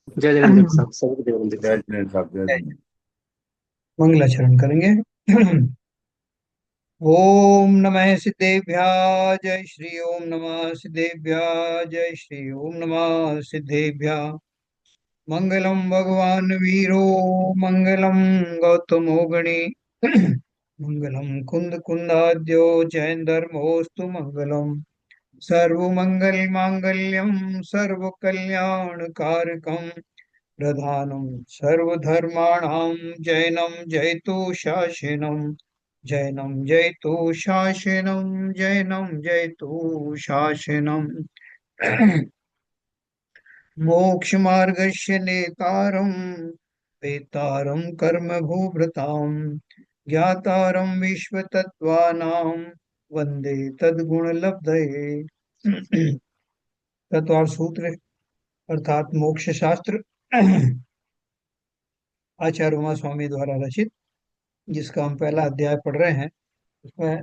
जय जगन्नाथ साहब, सभी जय जगन्नाथ जय साहब। जय साहब, जय जय। मंगलाचरण करेंगे। ओम नमः सिद्धेभ्याः जय श्री ओम नमः सिद्धेभ्याः जय श्री ओम नमः सिद्धेभ्याः। मंगलम भगवान वीरो मंगलम गौतमो गणे मंगलम कुंद कुंदाद्यो जैन धर्मोस्तु मंगलम सर्वमंगल मांगल्यम सर्व कल्याण कारकम प्रधानम सर्वधर्माणां जैनम जयतु शासनम जैनम जयतु शासनम जैनम जयतु शासनम। मोक्षमार्गस्य नेतारं वेतारं कर्मभूभृतां ज्ञातारं विश्वतत्त्वानां वन्दे तद्गुणलब्धये। तत्वार सूत्र अर्थात मोक्ष शास्त्र आचार्य उमा स्वामी द्वारा रचित, जिसका हम पहला अध्याय पढ़ रहे हैं। उसमें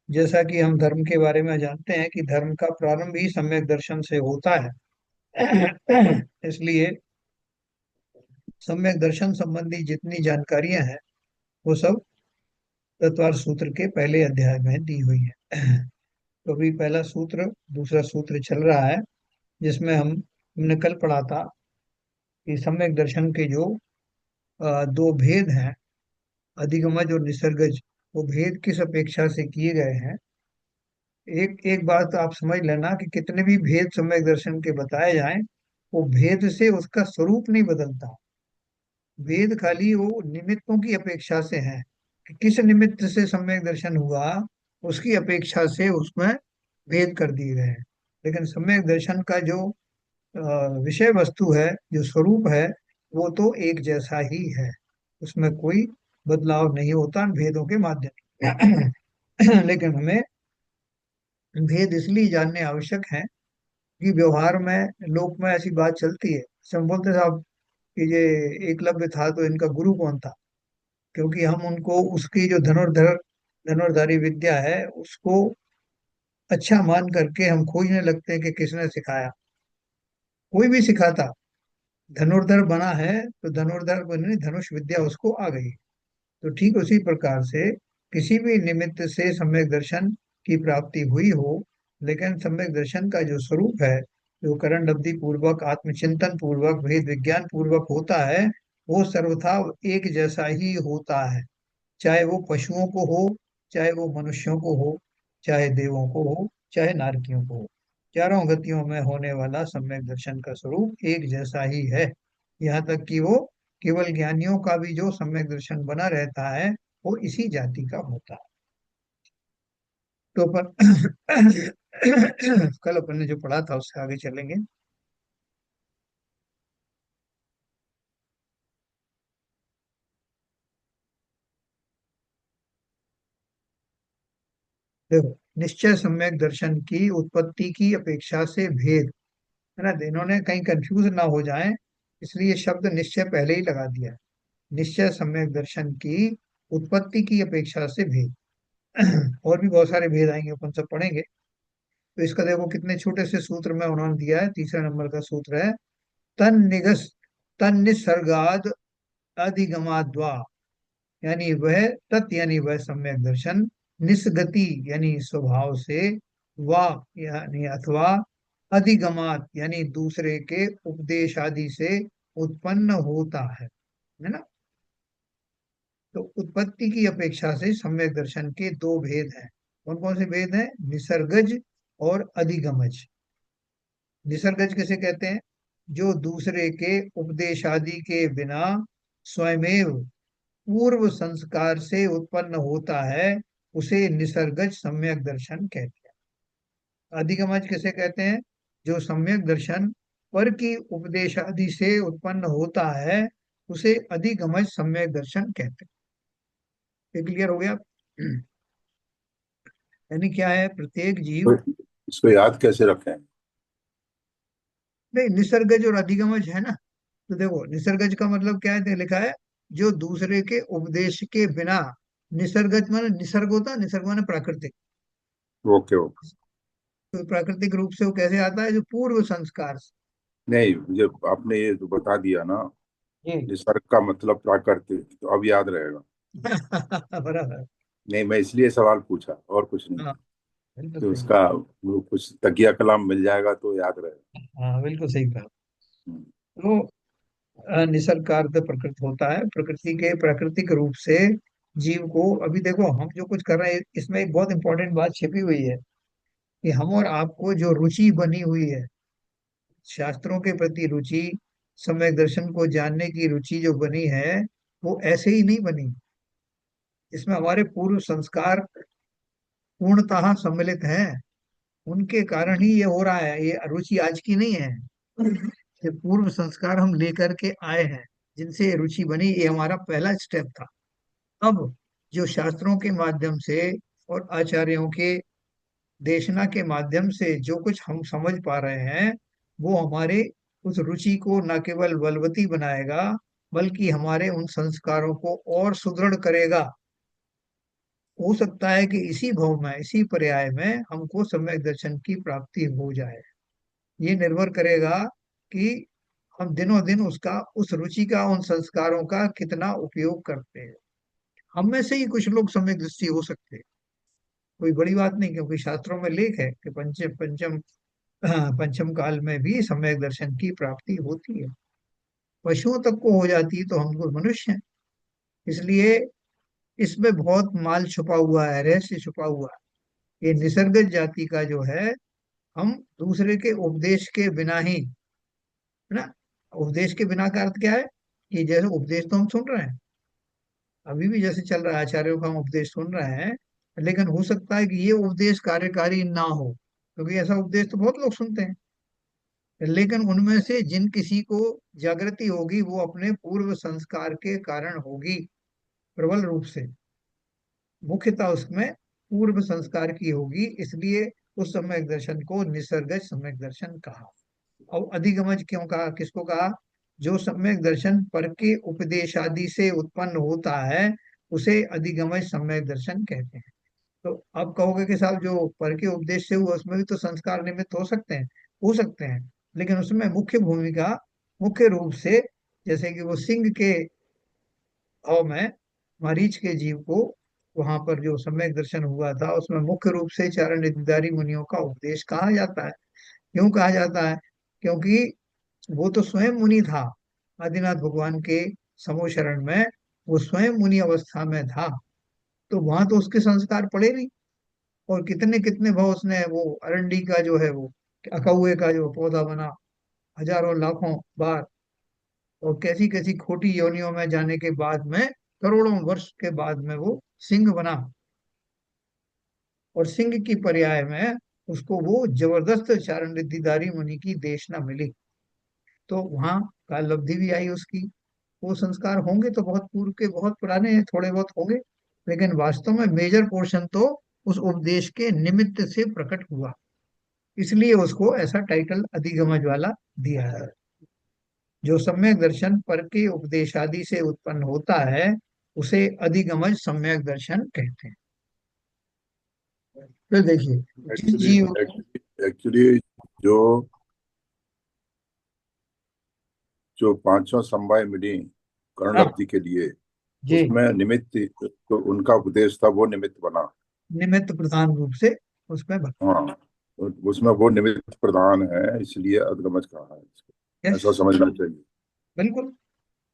जैसा कि हम धर्म के बारे में जानते हैं कि धर्म का प्रारंभ ही सम्यक दर्शन से होता है। इसलिए सम्यक दर्शन संबंधी जितनी जानकारियां हैं वो सब तत्वार सूत्र के पहले अध्याय में दी हुई है। तो अभी पहला सूत्र, दूसरा सूत्र चल रहा है, जिसमें हमने कल पढ़ा था कि सम्यक दर्शन के जो दो भेद हैं, अधिगमज और निसर्गज, वो भेद किस अपेक्षा से किए गए हैं। एक एक बात आप समझ लेना कि कितने भी भेद सम्यक दर्शन के बताए जाएं, वो भेद से उसका स्वरूप नहीं बदलता। वेद खाली वो निमित्तों की अपेक्षा से है कि किस निमित्त से सम्यक दर्शन हुआ, उसकी अपेक्षा से उसमें भेद कर दिए गए हैं। लेकिन सम्यक दर्शन का जो विषय वस्तु है, जो स्वरूप है, वो तो एक जैसा ही है। उसमें कोई बदलाव नहीं होता भेदों के माध्यम से। लेकिन हमें भेद इसलिए जानने आवश्यक है कि व्यवहार में, लोक में ऐसी बात चलती है, सब बोलते साहब कि ये एकलव्य था तो इनका गुरु कौन था। क्योंकि हम उनको उसकी जो धनुर्धारी विद्या है उसको अच्छा मान करके हम खोजने लगते हैं कि किसने सिखाया। कोई भी सिखाता, धनुर्धर बना है तो धनुर्धर बनने धनुष विद्या उसको आ गई। तो ठीक उसी प्रकार से किसी भी निमित्त से सम्यक दर्शन की प्राप्ति हुई हो, लेकिन सम्यक दर्शन का जो स्वरूप है, जो करण लब्धि पूर्वक आत्मचिंतन पूर्वक भेद विज्ञान पूर्वक होता है, वो सर्वथा एक जैसा ही होता है। चाहे वो पशुओं को हो, चाहे वो मनुष्यों को हो, चाहे देवों को हो, चाहे नारकियों को हो, चारों गतियों में होने वाला सम्यक दर्शन का स्वरूप एक जैसा ही है। यहाँ तक कि वो केवल ज्ञानियों का भी जो सम्यक दर्शन बना रहता है, वो इसी जाति का होता है। तो पर कल अपन ने जो पढ़ा था उससे आगे चलेंगे। देखो, निश्चय सम्यक दर्शन की उत्पत्ति की अपेक्षा से भेद, है ना, इन्होंने कहीं कंफ्यूज ना हो जाए, इसलिए शब्द निश्चय पहले ही लगा दिया है। निश्चय सम्यक दर्शन की उत्पत्ति की अपेक्षा से भेद। और भी बहुत सारे भेद आएंगे, अपन सब पढ़ेंगे। तो इसका देखो कितने छोटे से सूत्र में उन्होंने दिया है। तीसरे नंबर का सूत्र है, तन निगस तन निसर्गाद अधिगमाद्वा, यानी वह तत्, यानी वह सम्यक दर्शन, निसगति यानी स्वभाव से, वा यानी अथवा, अधिगमात यानी दूसरे के उपदेश आदि से उत्पन्न होता है ना। तो उत्पत्ति की अपेक्षा से सम्यक दर्शन के दो भेद हैं। कौन कौन से भेद हैं? निसर्गज और अधिगमज। निसर्गज किसे कहते हैं? जो दूसरे के उपदेश आदि के बिना स्वयमेव पूर्व संस्कार से उत्पन्न होता है, उसे निसर्गज सम्यक दर्शन कहते हैं। अधिगमज किसे कहते हैं? जो सम्यक दर्शन पर की उपदेश आदि से उत्पन्न होता है, उसे अधिगमज सम्यक दर्शन कहते हैं। ये क्लियर हो गया? यानी क्या है, प्रत्येक जीव, तो इसको याद कैसे रखें? नहीं, निसर्गज और अधिगमज है ना। तो देखो, निसर्गज का मतलब क्या है, तो लिखा है जो दूसरे के उपदेश के बिना। निसर्गज माने निसर्ग होता है, निसर्ग माने प्राकृतिक। Okay okay. तो प्राकृतिक रूप से वो कैसे आता है? जो पूर्व संस्कार से। नहीं, मुझे आपने ये जो बता दिया ना, जी। निसर्ग का मतलब प्राकृतिक, तो अब याद रहेगा। बराबर। नहीं, मैं इसलिए सवाल पूछा, और कुछ नहीं। हाँ, बिल्कुल कि सही। उसका वो कुछ तकिया कलाम मिल जाएगा तो याद रहेगा। हाँ, बिल्कुल सही कहा। हम्म। तो निसर्ग का अर्थ प्रकृति होता है, प्रकृति के प्राकृतिक रूप से जीव को, अभी देखो हम जो कुछ कर रहे हैं इसमें एक बहुत इंपॉर्टेंट बात छिपी हुई है कि हम और आपको जो रुचि बनी हुई है, शास्त्रों के प्रति रुचि, सम्यक दर्शन को जानने की रुचि जो बनी है, वो ऐसे ही नहीं बनी। इसमें हमारे पूर्व संस्कार पूर्णतः सम्मिलित हैं। उनके कारण ही ये हो रहा है, ये रुचि आज की नहीं है। ये पूर्व संस्कार हम लेकर के आए हैं, जिनसे ये रुचि बनी, ये हमारा पहला स्टेप था। अब जो शास्त्रों के माध्यम से और आचार्यों के देशना के माध्यम से जो कुछ हम समझ पा रहे हैं, वो हमारे उस रुचि को न केवल बलवती बनाएगा, बल्कि हमारे उन संस्कारों को और सुदृढ़ करेगा। हो सकता है कि इसी भव में, इसी पर्याय में हमको सम्यक दर्शन की प्राप्ति हो जाए। ये निर्भर करेगा कि हम दिनों दिन उसका, उस रुचि का, उन संस्कारों का कितना उपयोग करते हैं। हम में से ही कुछ लोग सम्यक दृष्टि हो सकते हैं, कोई बड़ी बात नहीं, क्योंकि शास्त्रों में लेख है कि पंचम काल में भी सम्यक दर्शन की प्राप्ति होती है। पशुओं तक को हो जाती है तो हम लोग मनुष्य हैं। इसलिए इसमें बहुत माल छुपा हुआ है, रहस्य छुपा हुआ है। ये निसर्गज जाति का जो है, हम दूसरे के उपदेश के बिना ही, है ना, उपदेश के बिना का अर्थ क्या है कि जैसे उपदेश तो हम सुन रहे हैं, अभी भी जैसे चल रहा है आचार्यों का हम उपदेश सुन रहे हैं, लेकिन हो सकता है कि ये उपदेश कार्यकारी ना हो, क्योंकि ऐसा उपदेश तो बहुत लोग सुनते हैं। लेकिन उनमें से जिन किसी को जागृति होगी, वो अपने पूर्व संस्कार के कारण होगी, प्रबल रूप से, मुख्यतः उसमें पूर्व संस्कार की होगी। इसलिए उस सम्यक दर्शन को निसर्गज सम्यक दर्शन कहा। और अधिगमज क्यों कहा, किसको कहा? जो सम्यक दर्शन पर के उपदेशादि से उत्पन्न होता है, उसे अधिगमज सम्यक दर्शन कहते हैं। तो अब कहोगे कि साहब जो पर के उपदेश से हुआ उसमें भी तो संस्कार निमित्त हो सकते हैं। हो सकते हैं, लेकिन उसमें मुख्य भूमिका, मुख्य रूप से, जैसे कि वो सिंह के भाव में मरीच के जीव को वहां पर जो सम्यक दर्शन हुआ था, उसमें मुख्य रूप से चारण निधिधारी मुनियों का उपदेश कहा जाता है। क्यों कहा जाता है? क्योंकि वो तो स्वयं मुनि था, आदिनाथ भगवान के समो शरण में वो स्वयं मुनि अवस्था में था। तो वहां तो उसके संस्कार पड़े नहीं। और कितने कितने भाव उसने, वो अरंडी का जो है, वो अकौए का जो पौधा बना, हजारों लाखों बार, और कैसी कैसी खोटी योनियों में जाने के बाद में, करोड़ों वर्ष के बाद में वो सिंह बना। और सिंह की पर्याय में उसको वो जबरदस्त चारण रिद्धिधारी मुनि की देशना मिली। तो वहां काल लब्धि भी आई उसकी। वो संस्कार होंगे तो बहुत पूर्व के, बहुत पुराने हैं, थोड़े बहुत होंगे, लेकिन वास्तव में मेजर पोर्शन तो उस उपदेश के निमित्त से प्रकट हुआ। इसलिए उसको ऐसा टाइटल अधिगमज वाला दिया है। जो सम्यक दर्शन पर के उपदेशादि से उत्पन्न होता है, उसे अधिगमज सम्यक दर्शन कहते हैं। फिर देखिए, जिस एक्चुअली जीव, एक्चुअली जो जो पांचों समवाय मिली हाँ, कर्णलब्धि के लिए, जी, उसमें निमित्त, तो उनका उपदेश था, वो निमित्त बना। निमित्त प्रधान रूप से उसमें हाँ, तो उसमें वो निमित्त प्रधान है, इसलिए अग्रमज कहा है इसको, यस, ऐसा समझना चाहिए। बिल्कुल।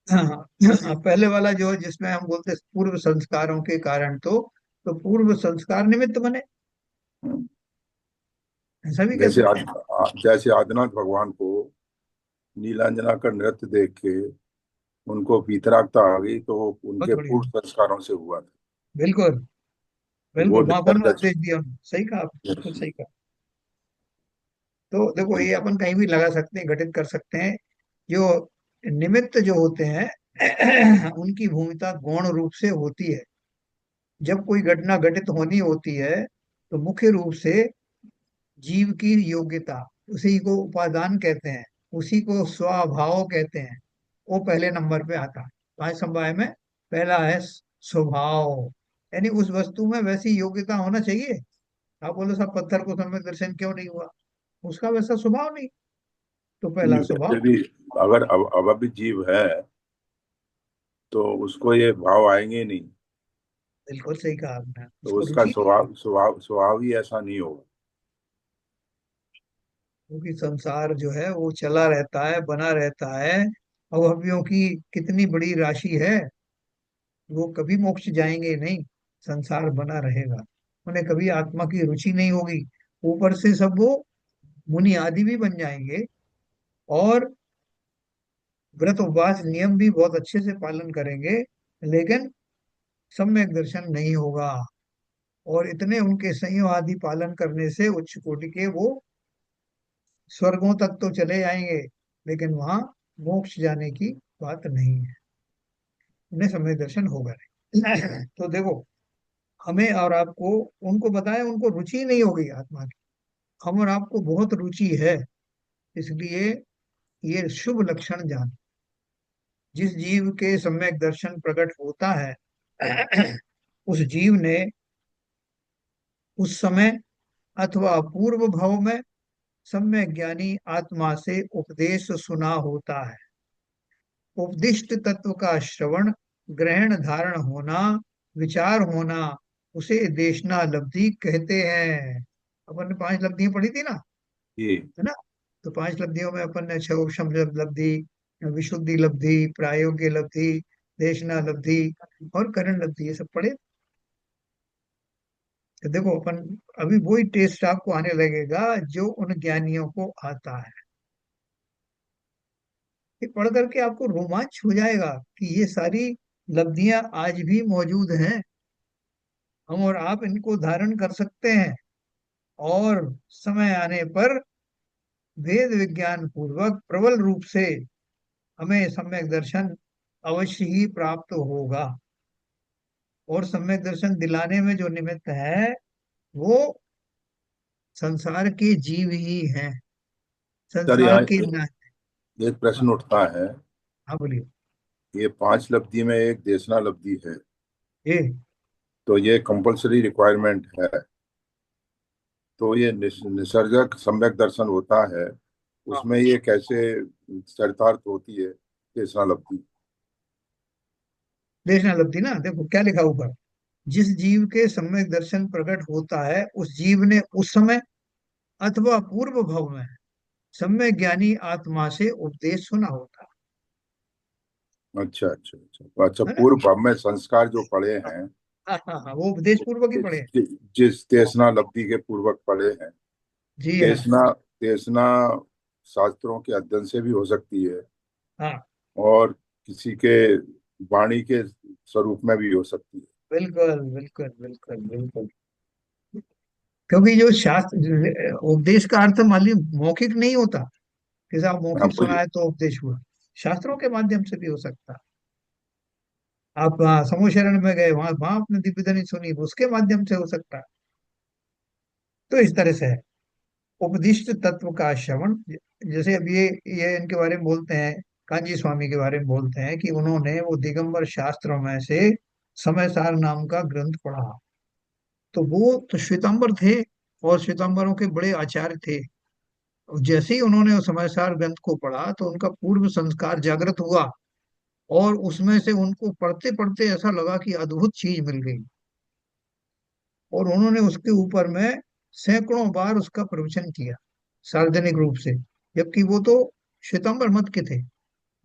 हाँ, हाँ, पहले वाला जो है जिसमें हम बोलते हैं पूर्व संस्कारों के कारण, तो पूर्व संस्कार निमित्त बने, हम्म। ऐसा भी कह सकते हैं। जैसे आदिनाथ भगवान को नीलांजना का नृत्य देख के उनको वीतरागता आ गई, तो वो बहुत उनके बढ़िया। पूर्व संस्कारों से हुआ था। बिल्कुल, वो बिल्कुल, वहां कौन निसर्ग। उपदेश दिया उन्होंने? सही कहा आपने, बिल्कुल सही कहा। तो देखो, ये अपन कहीं भी लगा सकते हैं, घटित कर सकते हैं। जो निमित्त जो होते हैं उनकी भूमिका गौण रूप से होती है। जब कोई घटना घटित होनी होती है, तो मुख्य रूप से जीव की योग्यता, उसी को उपादान कहते हैं, उसी को स्वभाव कहते हैं, वो पहले नंबर पे आता है। पांच संवाय में पहला है स्वभाव, यानी उस वस्तु में वैसी योग्यता होना चाहिए। आप बोलो साहब पत्थर को सम्यक दर्शन क्यों नहीं हुआ? उसका वैसा स्वभाव नहीं। तो पहला फिर स्वभाव। भी अगर अब भी जीव है तो उसको ये भाव आएंगे ही नहीं। बिल्कुल सही कहा आपने, तो उसको उसका रुचि नहीं होगी, स्वभाव ही ऐसा नहीं होगा। क्योंकि संसार जो है वो चला रहता है, बना रहता है। अवयवियों की कितनी बड़ी राशि है, वो कभी मोक्ष जाएंगे नहीं, संसार बना रहेगा, उन्हें कभी आत्मा की रुचि नहीं होगी। ऊपर से सब वो मुनि आदि भी बन जाएंगे, और व्रत उपवास नियम भी बहुत अच्छे से पालन करेंगे, लेकिन सम्यक दर्शन नहीं होगा। और इतने उनके संयम आदि पालन करने से उच्च कोटि के वो स्वर्गों तक तो चले जाएंगे, लेकिन वहां मोक्ष जाने की बात नहीं है, उन्हें सम्यक दर्शन होगा नहीं। तो देखो, हमें और आपको, उनको बताया उनको रुचि नहीं होगी आत्मा की, हम और आपको बहुत रुचि है। इसलिए ये शुभ लक्षण जान, जिस जीव के सम्यक दर्शन प्रकट होता है उस जीव ने उस समय अथवा पूर्व भाव में सम्यक ज्ञानी आत्मा से उपदेश सुना होता है। उपदिष्ट तत्व का श्रवण, ग्रहण, धारण होना, विचार होना, उसे देशना लब्धि कहते हैं। अपन ने 5 लब्धियां पढ़ी थी ना, ये है ना? तो 5 लब्धियों में अपन ने क्षोभम लब्धि, विशुद्धि लब्धि, प्रायोग्य लब्धि, देशना लब्धि और करण लब्धि, ये सब पढ़े। तो देखो अपन, अभी वही टेस्ट आपको आने लगेगा जो उन ज्ञानियों को आता है। ये पढ़ करके आपको रोमांच हो जाएगा कि ये सारी लब्धियां आज भी मौजूद हैं, हम और आप इनको धारण कर सकते हैं, और समय आने पर वेद विज्ञान पूर्वक प्रबल रूप से हमें सम्यक दर्शन अवश्य ही प्राप्त होगा। और सम्यक दर्शन दिलाने में जो निमित्त है, वो संसार के जीव ही हैं, सर संसार यहाँ के न। एक प्रश्न उठता है। हाँ बोलिए। ये 5 लब्धि में एक देशना लब्धि है, ये तो ये कंपलसरी रिक्वायरमेंट है। तो ये निसर्जक सम्यक दर्शन होता है, हाँ, उसमें ये कैसे चरितार्थ होती है देशना लब्धि? देखना लब्धि ना, देखो क्या लिखा ऊपर, जिस जीव के सम्यक दर्शन प्रकट होता है उस जीव ने उस समय अथवा पूर्व भव में सम्यक ज्ञानी आत्मा से उपदेश सुना होता अच्छा अच्छा अच्छा अच्छा, है ना? पूर्व भाव में संस्कार जो पड़े हाँ हैं, हाँ हाँ हाँ, वो उपदेश पूर्वक ही पढ़े हैं। जिस देशना लब्धि के पूर्वक पड़े हैं। जी हाँ। देशना देशना शास्त्रों के अध्ययन से भी हो सकती है, हाँ और किसी के वाणी के स्वरूप में भी हो सकती है। बिल्कुल बिल्कुल बिल्कुल बिल्कुल, क्योंकि जो शास्त्र उपदेश का अर्थ मान लीजिए मौखिक नहीं होता, जैसे आप हाँ मौखिक बोलिए। सुनाए तो उपदेश हुआ, शास्त्रों के माध्यम से भी हो सकता है। आप वहाँ समूह शरण में गए, वहां वहां आपने दिव्य धनी सुनी, उसके माध्यम से हो सकता है। तो इस तरह से है उपदिष्ट तत्व का श्रवण। जैसे अब ये इनके बारे में बोलते हैं, कांची स्वामी के बारे में बोलते हैं कि उन्होंने वो दिगंबर शास्त्रों में से समय सार नाम का ग्रंथ पढ़ा। तो वो तो श्वेतांबर थे, और श्वेतांबरों के बड़े आचार्य थे। और जैसे ही उन्होंने उस समय सार ग्रंथ को पढ़ा तो उनका पूर्व संस्कार जागृत हुआ, और उसमें से उनको पढ़ते पढ़ते ऐसा लगा कि अद्भुत चीज मिल गई। और उन्होंने उसके ऊपर में सैकड़ों बार उसका प्रवचन किया, सार्वजनिक रूप से, जबकि वो तो श्वेतांबर मत के थे।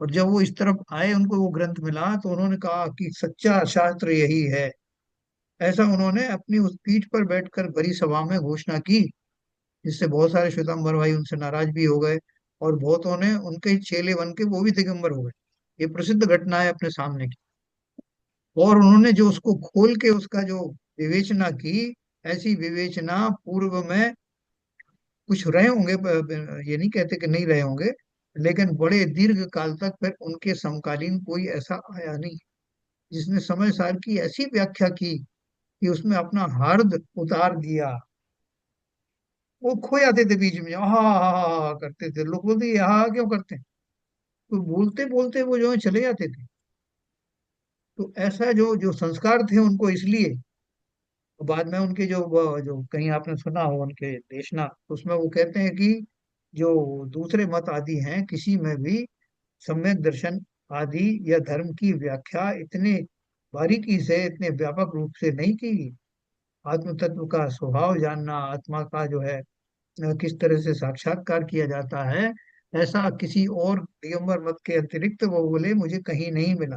और जब वो इस तरफ आए, उनको वो ग्रंथ मिला, तो उन्होंने कहा कि सच्चा शास्त्र यही है। ऐसा उन्होंने अपनी उस पीठ पर बैठकर बड़ी सभा में घोषणा की, जिससे बहुत सारे श्वेतांबर भाई उनसे नाराज भी हो गए, और बहुतों ने उनके चेले बन के वो भी दिगंबर हो गए। ये प्रसिद्ध घटना है अपने सामने की। और उन्होंने जो उसको खोल के उसका जो विवेचना की, ऐसी विवेचना पूर्व में कुछ रहे होंगे, ये नहीं कहते कि नहीं रहे होंगे, लेकिन बड़े दीर्घ काल तक फिर उनके समकालीन कोई ऐसा आया नहीं जिसने समय सार की ऐसी व्याख्या की कि उसमें अपना हार्द उतार दिया। वो खो जाते थे बीच में, हा करते थे, लोग बोलते ये हा क्यों करते हैं, तो बोलते बोलते वो जो है चले जाते थे। तो ऐसा जो जो संस्कार थे उनको, इसलिए बाद में उनके जो कहीं आपने सुना हो उनके देशना, उसमें वो कहते हैं कि जो दूसरे मत आदि हैं, किसी में भी सम्यक दर्शन आदि या धर्म की व्याख्या इतने बारीकी से, इतने व्यापक रूप से नहीं की। आत्म तत्व का स्वभाव जानना, आत्मा का जो है किस तरह से साक्षात्कार किया जाता है, ऐसा किसी और दिगंबर मत के अतिरिक्त वो बोले मुझे कहीं नहीं मिला।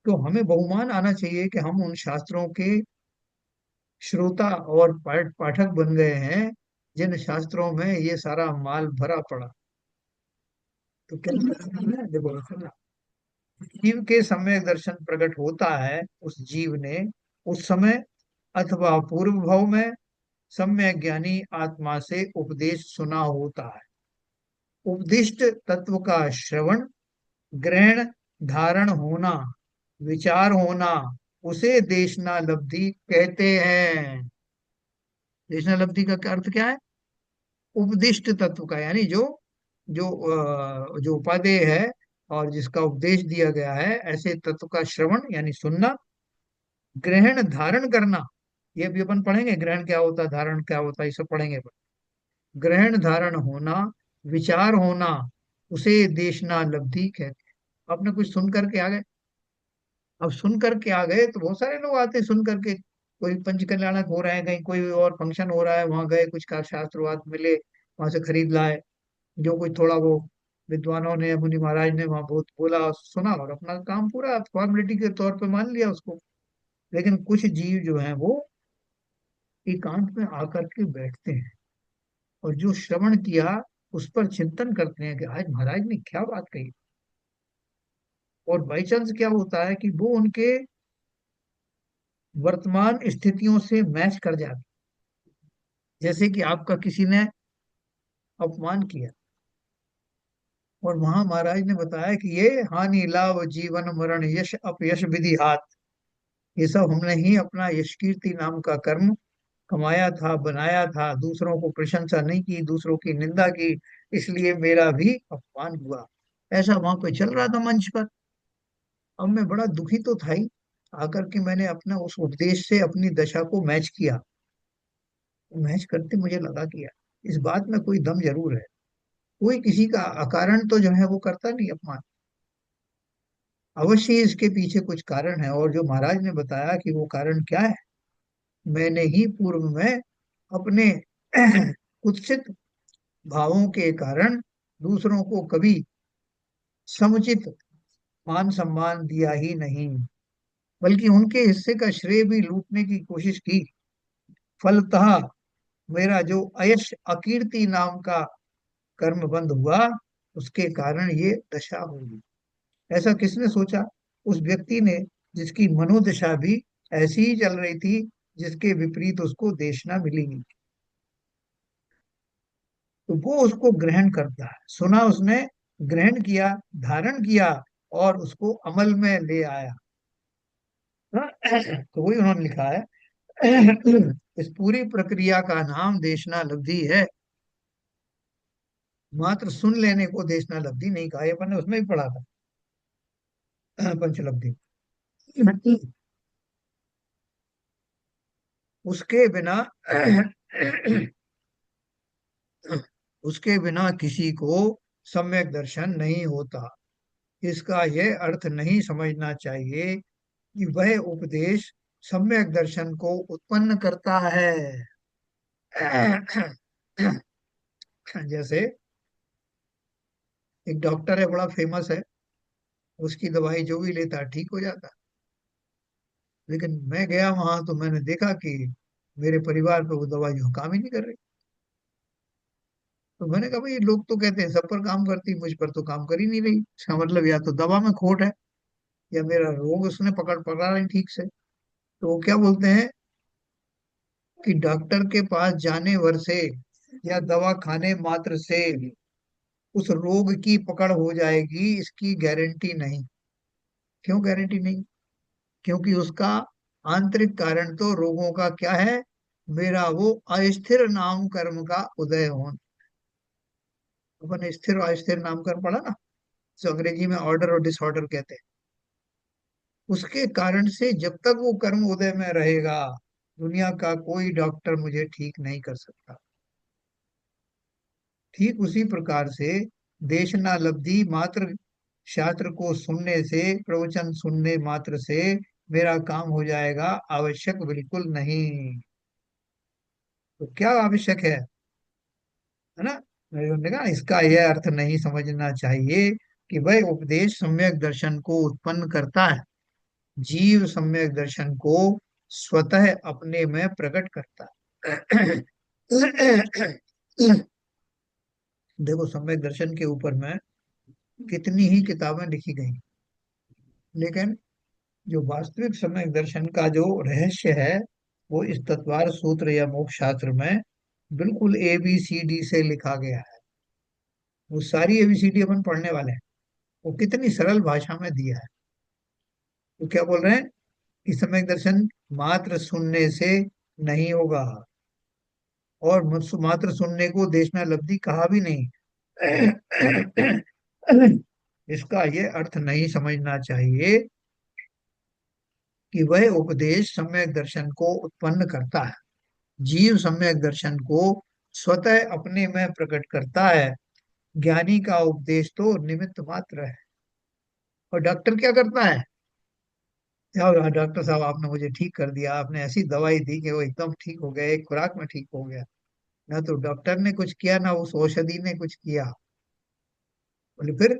तो हमें बहुमान आना चाहिए कि हम उन शास्त्रों के श्रोता और पाठक बन गए हैं जिन शास्त्रों में ये सारा माल भरा पड़ा। तो क्या करना है? देखो सुनना, जीव के सम्यक दर्शन प्रकट होता है उस जीव ने उस समय अथवा पूर्व भाव में सम्यक ज्ञानी आत्मा से उपदेश सुना होता है। उपदिष्ट तत्व का श्रवण, ग्रहण, धारण होना, विचार होना, उसे देशना लब्धि कहते हैं। देशना लब्धि का क्या अर्थ क्या है? उपदिष्ट तत्व का, यानी जो जो जो उपादेय है और जिसका उपदेश दिया गया है, ऐसे तत्व का श्रवण यानी सुनना, ग्रहण धारण करना। ये भी अपन पढ़ेंगे, ग्रहण क्या होता है, धारण क्या होता है, ये सब पढ़ेंगे अपन। ग्रहण धारण होना, विचार होना, उसे देशना लब्धि कहते हैं। आपने कुछ सुन करके आ गए, अब सुन करके आ गए तो बहुत सारे लोग आते हैं सुन करके। कोई पंच कल्याणक हो रहे हैं, कहीं कोई और फंक्शन हो रहा है, वहां गए, कुछ का शास्त्रवाद मिले, वहां से खरीद लाए। जो कुछ थोड़ा वो विद्वानों ने, मुनि महाराज ने वहां बहुत बोला, सुना और अपना काम पूरा फॉर्मेलिटी के तौर पे मान लिया उसको। लेकिन कुछ जीव जो हैं वो एकांत में आकर के बैठते हैं और जो श्रवण किया उस पर चिंतन करते हैं कि आज महाराज ने क्या बात कही। और बाई चांस क्या होता है कि वो उनके वर्तमान स्थितियों से मैच कर जाते। जैसे कि आपका किसी ने अपमान किया और वहां महाराज ने बताया कि ये हानि लाभ जीवन मरण यश अपयश विधि हाथ, ये सब हमने ही अपना यश कीर्ति नाम का कर्म कमाया था, बनाया था। दूसरों को प्रशंसा नहीं की, दूसरों की निंदा की, इसलिए मेरा भी अपमान हुआ। ऐसा वहां पे चल रहा था मंच पर। अब मैं बड़ा दुखी तो था ही, आकर के मैंने अपना उस उपदेश से अपनी दशा को मैच किया। मैच करते मुझे लगा कि यार इस बात में कोई दम जरूर है। कोई किसी का अकारण तो जो है वो करता नहीं अपमान, अवश्य ही इसके पीछे कुछ कारण है। और जो महाराज ने बताया कि वो कारण क्या है, मैंने ही पूर्व में अपने कुत्सित भावों के कारण दूसरों को कभी समुचित मान सम्मान दिया ही नहीं, बल्कि उनके हिस्से का श्रेय भी लूटने की कोशिश की। फलतः मेरा जो अयश अकीर्ति नाम का कर्म बंद हुआ, उसके कारण ये दशा हुई। ऐसा किसने सोचा? उस व्यक्ति ने जिसकी मनोदशा भी ऐसी ही चल रही थी, जिसके विपरीत उसको देशना मिली नहीं। तो वो उसको ग्रहण करता है, सुना उसने, ग्रहण किया, धारण किया और उसको अमल में ले आया। तो वही उन्होंने लिखा है। इस पूरी प्रक्रिया का नाम देशना लब्धि है। मात्र सुन लेने को देशना लब्धि नहीं कहा, ये अपन ने उसमें भी पढ़ा था, पंचलब्धि। उसके बिना उसके बिना किसी को सम्यक दर्शन नहीं होता। इसका यह अर्थ नहीं समझना चाहिए कि वह उपदेश सम्यक दर्शन को उत्पन्न करता है। जैसे एक डॉक्टर है, बड़ा फेमस है, उसकी दवाई जो भी लेता है ठीक हो जाता है। लेकिन मैं गया वहां तो मैंने देखा कि मेरे परिवार पे वो दवाई जो काम ही नहीं कर रही। तो मैंने कहा भाई लोग तो कहते हैं सब पर काम करती, मुझ पर तो काम कर ही नहीं रही। इसका मतलब या तो दवा में खोट है या मेरा रोग उसने पकड़ पकड़ा नहीं ठीक से। तो वो क्या बोलते हैं कि डॉक्टर के पास जाने भर से या दवा खाने मात्र से उस रोग की पकड़ हो जाएगी, इसकी गारंटी नहीं। क्यों गारंटी नहीं? क्योंकि उसका आंतरिक कारण तो रोगों का क्या है? मेरा वो अस्थिर नाम कर्म का उदय होना। अपन स्थिर और अस्थिर नाम कर्म पढ़ा ना, जो अंग्रेजी में ऑर्डर और डिसऑर्डर कहते हैं। उसके कारण से जब तक वो कर्म उदय में रहेगा, दुनिया का कोई डॉक्टर मुझे ठीक नहीं कर सकता। ठीक उसी प्रकार से देशना लब्धि मात्र, शास्त्र को सुनने से, प्रवचन सुनने मात्र से मेरा काम हो जाएगा, आवश्यक बिल्कुल नहीं। तो क्या आवश्यक है ना? मैंने कहा इसका यह अर्थ नहीं समझना चाहिए कि भाई उपदेश सम्यक दर्शन को उत्पन्न करता है, जीव सम्यक दर्शन को स्वतः अपने में प्रकट करता है। देखो सम्यक दर्शन के ऊपर में कितनी ही किताबें लिखी गई, लेकिन जो वास्तविक सम्यक दर्शन का जो रहस्य है वो इस तत्वार सूत्र या मोक्ष शास्त्र में बिल्कुल ABCD से लिखा गया है। वो सारी ABCD अपन पढ़ने वाले हैं। वो कितनी सरल भाषा में दिया है। तो क्या बोल रहे हैं कि सम्यक दर्शन मात्र सुनने से नहीं होगा, और मात्र सुनने को देशना लब्धि कहा भी नहीं। इसका ये अर्थ नहीं समझना चाहिए कि वह उपदेश सम्यक दर्शन को उत्पन्न करता है, जीव सम्यक दर्शन को स्वतः अपने में प्रकट करता है। ज्ञानी का उपदेश तो निमित्त मात्र है। और डॉक्टर क्या करता है? यार डॉक्टर साहब आपने मुझे ठीक कर दिया, आपने ऐसी दवाई दी कि वो एकदम ठीक हो गया, एक खुराक में ठीक हो गया। ना तो डॉक्टर ने कुछ किया ना उस औषधि ने कुछ किया। बोले फिर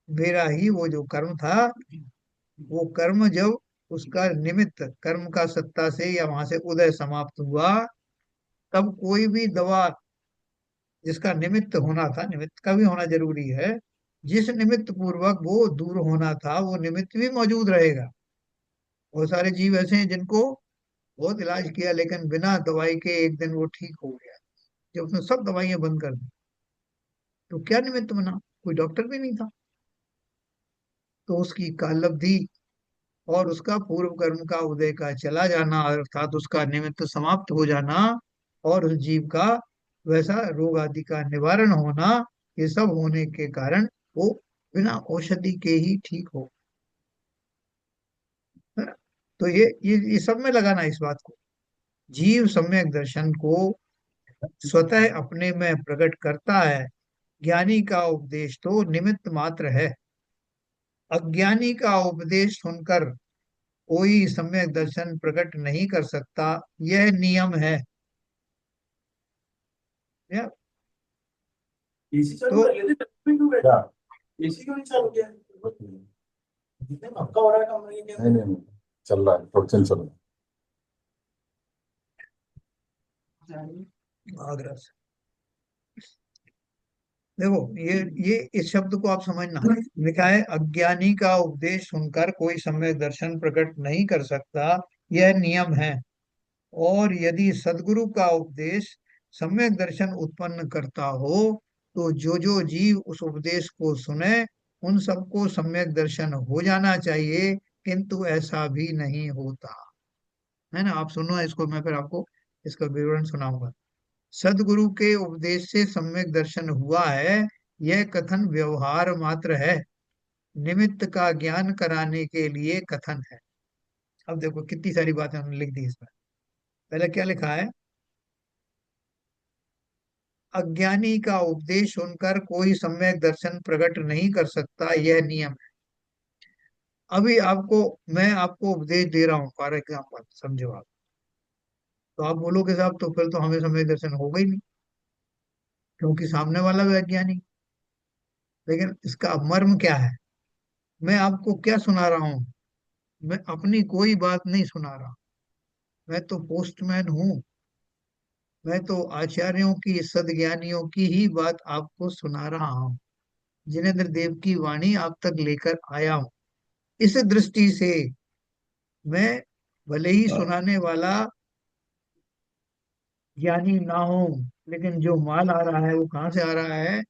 मेरा ही वो जो कर्म था, वो कर्म जब उसका निमित्त कर्म का सत्ता से या वहां से उदय समाप्त हुआ, तब कोई भी दवा जिसका निमित्त होना था, निमित्त का भी होना जरूरी है, जिस निमित्त पूर्वक वो दूर होना था वो निमित्त भी मौजूद रहेगा। बहुत सारे जीव ऐसे हैं जिनको बहुत इलाज किया लेकिन बिना दवाई के एक दिन वो ठीक हो गया, जब उसने सब दवाइयां बंद कर दी। तो क्या निमित्त बना? कोई डॉक्टर भी नहीं था। तो उसकी कालब्धि और उसका पूर्व कर्म का उदय का चला जाना, अर्थात उसका निमित्त समाप्त हो जाना, और उस जीव का वैसा रोग आदि का निवारण होना, ये सब होने के कारण वो बिना औषधि के ही ठीक हो, है ना? तो ये सब में लगाना इस बात को। जीव सम्यक दर्शन को स्वतः अपने में प्रकट करता है, ज्ञानी का उपदेश तो निमित्त मात्र है। अज्ञानी का उपदेश सुनकर कोई सम्यक दर्शन प्रकट नहीं कर सकता, यह नियम है। या एसी चालू तो कर लेते में क्यों बैठा? एसी क्यों नहीं चालू किया? जितने धक्का हो रहा है कमरे के नहीं अंदर। नहीं नहीं, चल रहा है, प्रोडक्शन चल रहा आगरा से देखो, ये इस शब्द को आप समझना। लिखा है अज्ञानी का उपदेश सुनकर कोई सम्यक दर्शन प्रकट नहीं कर सकता, यह नियम है। और यदि सदगुरु का उपदेश सम्यक दर्शन उत्पन्न करता हो, तो जो जो जीव उस उपदेश को सुने उन सबको सम्यक दर्शन हो जाना चाहिए, किंतु ऐसा भी नहीं होता है ना। आप सुनो इसको, मैं फिर आपको इसका विवरण सुनाऊंगा। सदगुरु के उपदेश से सम्यक दर्शन हुआ है, यह कथन व्यवहार मात्र है, निमित्त का ज्ञान कराने के लिए कथन है। अब देखो कितनी सारी बातें हमने लिख दी इसमें। पहले क्या लिखा है? अज्ञानी का उपदेश सुनकर कोई सम्यक दर्शन प्रकट नहीं कर सकता, यह नियम है। अभी आपको मैं आपको उपदेश दे रहा हूँ फॉर एग्जाम्पल, समझो आप। तो आप बोलोगे साहब तो फिर तो हमें सम्यक दर्शन होगा ही नहीं, क्योंकि सामने वाला भी अज्ञानी। लेकिन इसका मर्म क्या है? मैं आपको क्या सुना रहा हूँ? मैं अपनी कोई बात नहीं सुना रहा। मैं तो पोस्टमैन हूँ। मैं तो आचार्यों की, सदज्ञानियों की ही बात आपको सुना रहा हूँ, जिनेन्द्र देव की वाणी आप तक लेकर आया हूँ। इस दृष्टि से मैं भले ही सुनाने वाला ज्ञानी ना हो, लेकिन जो माल आ रहा है वो कहाँ से आ रहा है?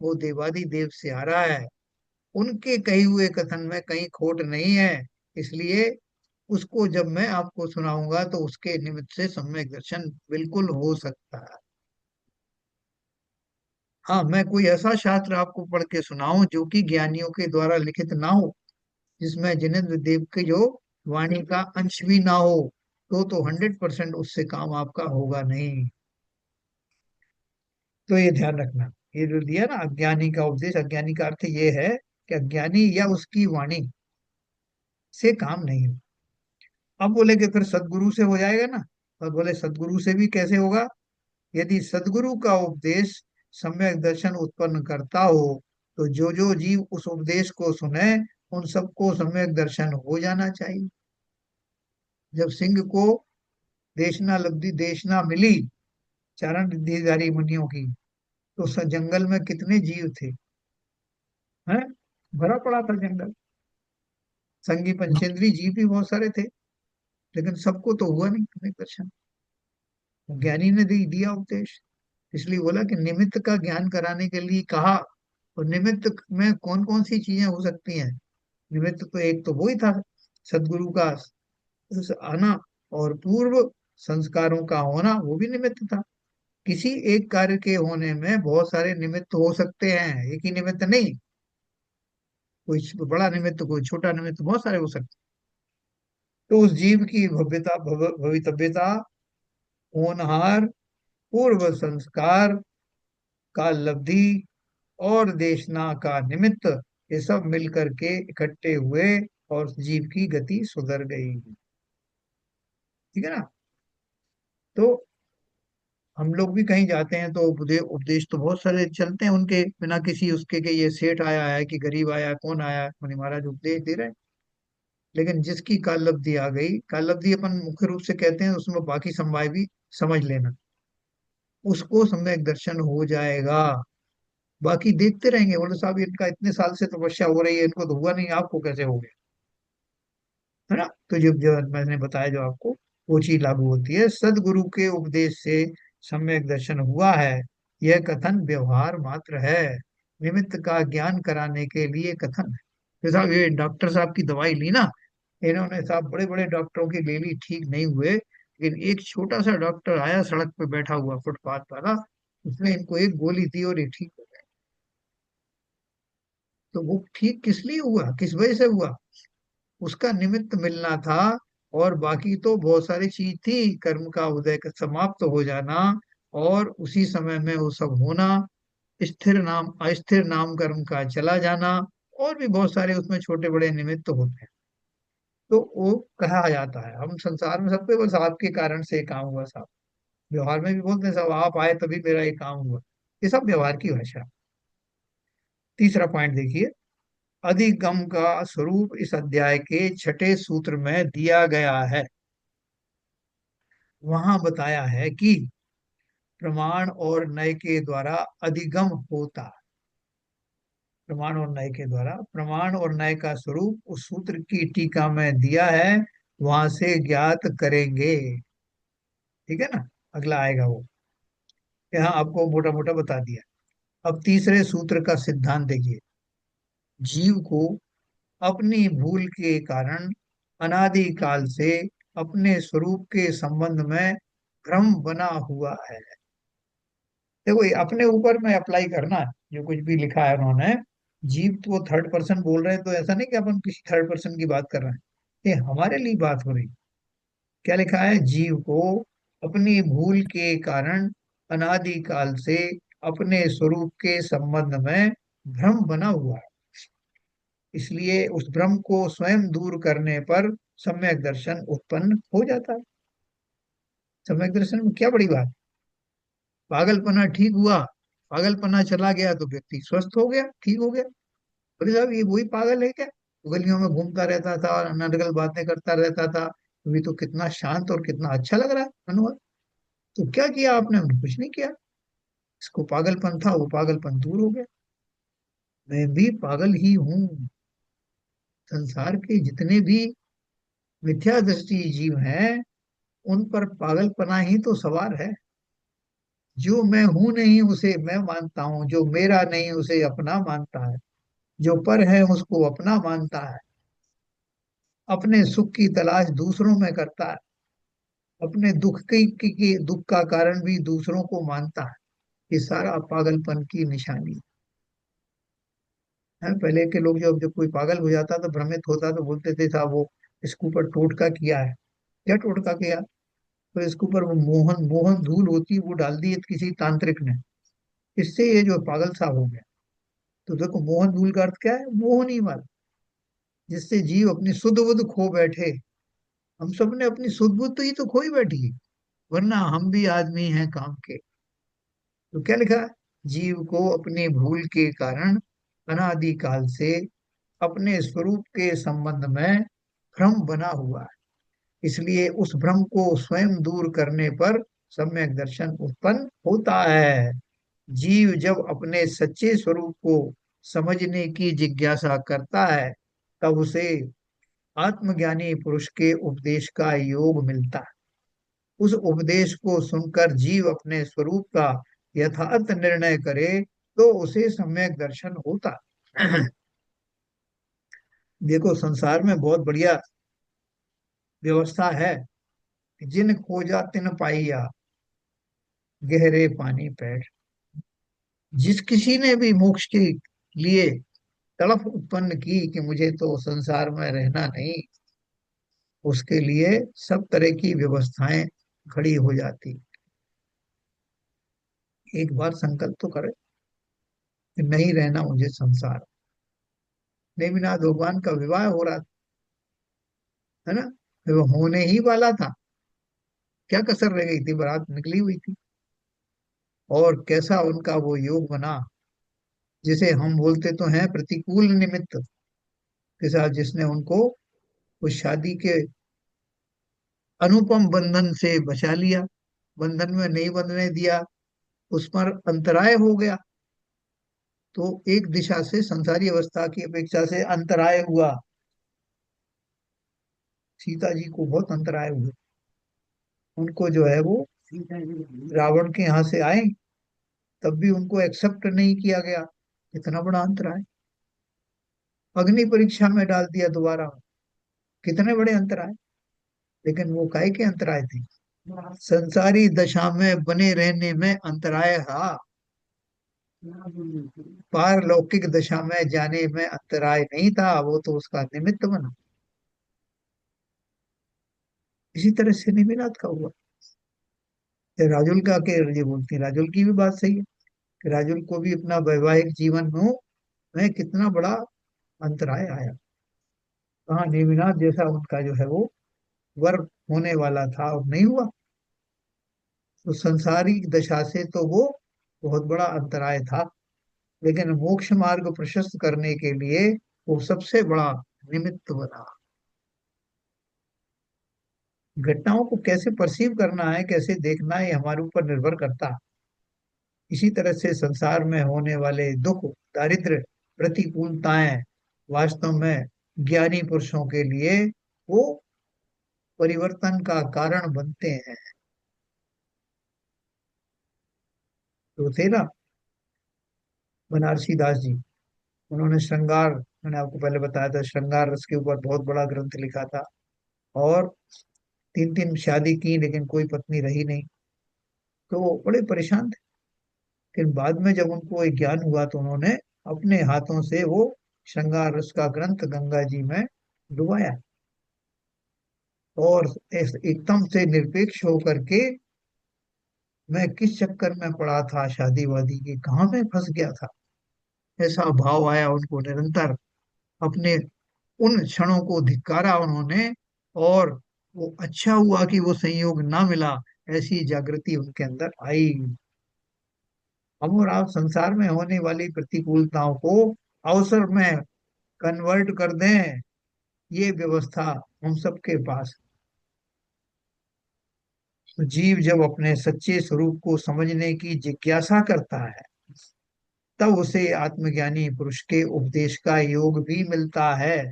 वो देवादि देव से आ रहा है। उनके कहे हुए कथन में कहीं खोट नहीं है। इसलिए उसको जब मैं आपको सुनाऊंगा तो उसके निमित्त से सम्यक दर्शन बिल्कुल हो सकता है। हाँ, मैं कोई ऐसा शास्त्र आपको पढ़ के सुनाऊं जो कि ज्ञानियों के द्वारा लिखित ना हो, जिसमें जिनेन्द्र देव की जो वाणी का अंश भी ना हो, तो 100% उससे काम आपका होगा नहीं। तो ये ध्यान रखना, ये जो दिया ना अज्ञानी का उपदेश, अज्ञानी का अर्थ ये है कि अज्ञानी या उसकी वाणी से काम नहीं हो। अब बोले कि फिर सदगुरु से हो जाएगा ना, और बोले सदगुरु से भी कैसे होगा? यदि सदगुरु का उपदेश सम्यक दर्शन उत्पन्न करता हो तो जो जो जीव उस उपदेश को सुने उन सबको सम्यक दर्शन हो जाना चाहिए। जब सिंह को देशना लब्धि देशना मिली चारण रिद्धिधारी मुनियों की, तो जंगल में कितने जीव थे, हैं? भरा पड़ा था जंगल, संगी पंचेंद्री जीव भी बहुत सारे थे, लेकिन सबको तो हुआ नहीं सम्यक दर्शन। ज्ञानी ने दिया उपदेश, इसलिए बोला कि निमित्त का ज्ञान कराने के लिए कहा। और निमित्त में कौन कौन सी चीजें हो सकती हैं? निमित्त तो एक तो वही था, सदगुरु का आना, और पूर्व संस्कारों का होना, वो भी निमित्त था। किसी एक कार्य के होने में बहुत सारे निमित्त हो सकते हैं, एक ही निमित्त नहीं। कोई बड़ा निमित्त, कोई छोटा निमित्त, बहुत सारे हो सकते हैं। तो उस जीव की भव्यता, भवितव्यता, होनहार, पूर्व संस्कार का लब्धि और देशना का निमित्त, ये सब मिलकर के इकट्ठे हुए और जीव की गति सुधर गई। ठीक है ना? तो हम लोग भी कहीं जाते हैं तो उपदेश तो बहुत सारे चलते हैं उनके, बिना किसी उसके के ये सेठ आया है कि गरीब आया है, कौन आया है, मुनि महाराज उपदेश दे रहे हैं। लेकिन जिसकी काल लब्धि आ गई, काल लब्धि अपन मुख्य रूप से कहते हैं, उसमें बाकी समवाय भी समझ लेना, उसको सम्यक दर्शन हो जाएगा। बाकी देखते रहेंगे, बोले साहब इनका इतने साल से तपस्या हो रही है, इनको तो हुआ नहीं, आपको कैसे हो गया? है ना? तो जो मैंने बताया जो आपको, वो चीज लागू होती है। सदगुरु के उपदेश से सम्यक दर्शन हुआ है, यह कथन व्यवहार मात्र है, निमित्त का ज्ञान कराने के लिए कथन है। तो साहब ये डॉक्टर साहब की दवाई ली ना, इन्होंने साहब बड़े बड़े डॉक्टरों की ले ली, ठीक नहीं हुए, लेकिन एक छोटा सा डॉक्टर आया सड़क पे बैठा हुआ फुटपाथ वाला, उसने इनको एक गोली दी और ये ठीक हो गए। तो वो ठीक किस लिए हुआ, किस वजह से हुआ? उसका निमित्त मिलना था। और बाकी तो बहुत सारी चीज थी, कर्म का उदय का समाप्त हो जाना, और उसी समय में वो सब होना, स्थिर नाम अस्थिर नाम कर्म का चला जाना, और भी बहुत सारे उसमें छोटे बड़े निमित्त होते हैं। तो वो कहा जाता है, हम संसार में सबके बस आपके कारण से ये काम हुआ साहब। व्यवहार में भी बोलते हैं साहब आप आए तभी मेरा ये काम हुआ। ये सब व्यवहार की भाषा। तीसरा पॉइंट देखिए, अधिगम का स्वरूप इस अध्याय के छठे सूत्र में दिया गया है। वहां बताया है कि प्रमाण और नय के द्वारा अधिगम होता है। प्रमाण और नय के द्वारा, प्रमाण और नय का स्वरूप उस सूत्र की टीका में दिया है, वहां से ज्ञात करेंगे। ठीक है ना? अगला आएगा वो, यहाँ आपको मोटा मोटा बता दिया। अब तीसरे सूत्र का सिद्धांत देखिए। जीव को अपनी भूल के कारण अनादि काल से अपने स्वरूप के संबंध में भ्रम बना हुआ है। देखो ये अपने ऊपर में अप्लाई करना है, जो कुछ भी लिखा है उन्होंने। जीव तो थर्ड पर्सन बोल रहे हैं, तो ऐसा नहीं कि अपन किसी थर्ड पर्सन की बात कर रहे हैं, ये हमारे लिए बात हो रही है। क्या लिखा है? जीव को अपनी भूल के कारण अनादि काल से अपने स्वरूप के संबंध में भ्रम बना हुआ है, इसलिए उस भ्रम को स्वयं दूर करने पर सम्यक दर्शन उत्पन्न हो जाता है। सम्यक दर्शन में क्या बड़ी बात? पागलपना ठीक हुआ, पागलपना चला गया तो व्यक्ति स्वस्थ हो गया, ठीक हो गया। बोले साहब ये वही पागल है क्या, गलियों में घूमता रहता था और अनर्गल बातें करता रहता था, अभी तो कितना शांत और कितना अच्छा लग रहा है अनुभव। तो क्या किया आपने? कुछ नहीं किया। इसको पागलपन था, वो पागलपन दूर हो गया। मैं भी पागल ही हूँ। संसार के जितने भी मिथ्या दृष्टि जीव हैं, उन पर पागलपना ही तो सवार है। जो मैं हूं नहीं उसे मैं मानता हूँ, जो मेरा नहीं उसे अपना मानता है, जो पर है उसको अपना मानता है, अपने सुख की तलाश दूसरों में करता है, अपने दुख का कारण भी दूसरों को मानता है। ये सारा पागलपन की निशानी है। पहले के लोग जब जब कोई पागल हो जाता तो भ्रमित होता तो बोलते थे साहब वो इसके ऊपर टोटका किया है। क्या टोटका किया? तो इसके ऊपर वो मोहन मोहन धूल होती है, वो डाल दी है किसी तांत्रिक ने, इससे ये जो पागल सा हो गया। तो देखो, मोहन धूल का अर्थ क्या है? मोह नहीं वाला, जिससे जीव अपनी सुध बुध खो बैठे। हम सब ने अपनी सुध बुध तो ही तो खो ही बैठी है, वरना हम भी आदमी हैं काम के। तो क्या लिखा? जीव को अपनी भूल के कारण अनादिकाल से अपने स्वरूप के संबंध में भ्रम बना हुआ है। इसलिए उस भ्रम को स्वयं दूर करने पर सम्यक दर्शन उत्पन्न होता है। जीव जब अपने सच्चे स्वरूप को समझने की जिज्ञासा करता है, तब उसे आत्मज्ञानी पुरुष के उपदेश का योग मिलता है। उस उपदेश को सुनकर जीव अपने स्वरूप का यथार्थ निर्णय करे, तो उसे सम्यक दर्शन होता है। देखो, संसार में बहुत बढ़िया व्यवस्था है। जिन खोजा तिन पाइया, गहरे पानी पैठ। जिस किसी ने भी मोक्ष के लिए तड़प उत्पन्न की कि मुझे तो संसार में रहना नहीं, उसके लिए सब तरह की व्यवस्थाएं खड़ी हो जाती। एक बार संकल्प तो करे कि नहीं रहना मुझे संसार। नेमिनाथ भगवान का विवाह हो रहा था, है ना? वो होने ही वाला था। क्या कसर रह गई थी, बारात निकली हुई थी। और कैसा उनका वो योग बना, जिसे हम बोलते तो हैं प्रतिकूल निमित्त के साथ, जिसने उनको उस शादी के अनुपम बंधन से बचा लिया, बंधन में नहीं बंधने दिया, उस पर अंतराय हो गया। तो एक दिशा से संसारी अवस्था की अपेक्षा से अंतराय हुआ। सीता जी को बहुत अंतराय हुए। उनको जो है वो रावण के यहाँ से आए, तब भी उनको एक्सेप्ट नहीं किया गया। इतना बड़ा अंतराय। अग्नि परीक्षा में डाल दिया दोबारा। कितने बड़े अंतराय। लेकिन वो काहे के अंतराय थे? संसारी दशा में बने रहने में अंतराय था, पारलौकिक दशा में जाने में अंतराय नहीं था। वो तो उसका निमित्त बना। इसी तरह से निमिनाथ का हुआ। ये राजुल का के ये बोलती है, राजुल की भी बात सही है कि राजुल को भी अपना वैवाहिक जीवन में कितना बड़ा अंतराय आया। कहाँ नेमिनाथ जैसा उनका जो है वो वर होने वाला था और नहीं हुआ। तो संसारिक दशा से तो वो बहुत बड़ा अंतराय था, लेकिन मोक्ष मार्ग प्रशस्त करने के लिए वो सबसे बड़ा निमित्त बना। घटनाओं को कैसे परसीव करना है, कैसे देखना है, ये हमारे ऊपर निर्भर करता है। इसी तरह से संसार में होने वाले दुख, दारिद्र्य, प्रतिकूलताएं वास्तव में ज्ञानी पुरुषों के लिए वो परिवर्तन का कारण बनते हैं। तो थे ना बनारसी दास जी, उन्होंने श्रृंगार, मैंने आपको पहले बताया था, श्रृंगार रस के ऊपर बहुत बड़ा ग्रंथ लिखा था। और तीन तीन शादी की, लेकिन कोई पत्नी रही नहीं। तो वो बड़े परेशान थे। लेकिन बाद में जब उनको एक ज्ञान हुआ, तो उन्होंने अपने हाथों से वो श्रृंगार रस का ग्रंथ गंगा जी में डुबाया। और एकदम से निरपेक्ष होकर के, मैं किस चक्कर में पड़ा था शादी वादी के, कहाँ में फंस गया था, ऐसा भाव आया उनको निरंतर। अपने उन क्षणों को धिक्कारा उन्होंने। और वो अच्छा हुआ कि वो संयोग ना मिला, ऐसी जागृति उनके अंदर आई। हम और आप संसार में होने वाली प्रतिकूलताओं को अवसर में कन्वर्ट कर दें, ये व्यवस्था हम सबके पास। तो जीव जब अपने सच्चे स्वरूप को समझने की जिज्ञासा करता है, तब उसे आत्मज्ञानी पुरुष के उपदेश का योग भी मिलता है।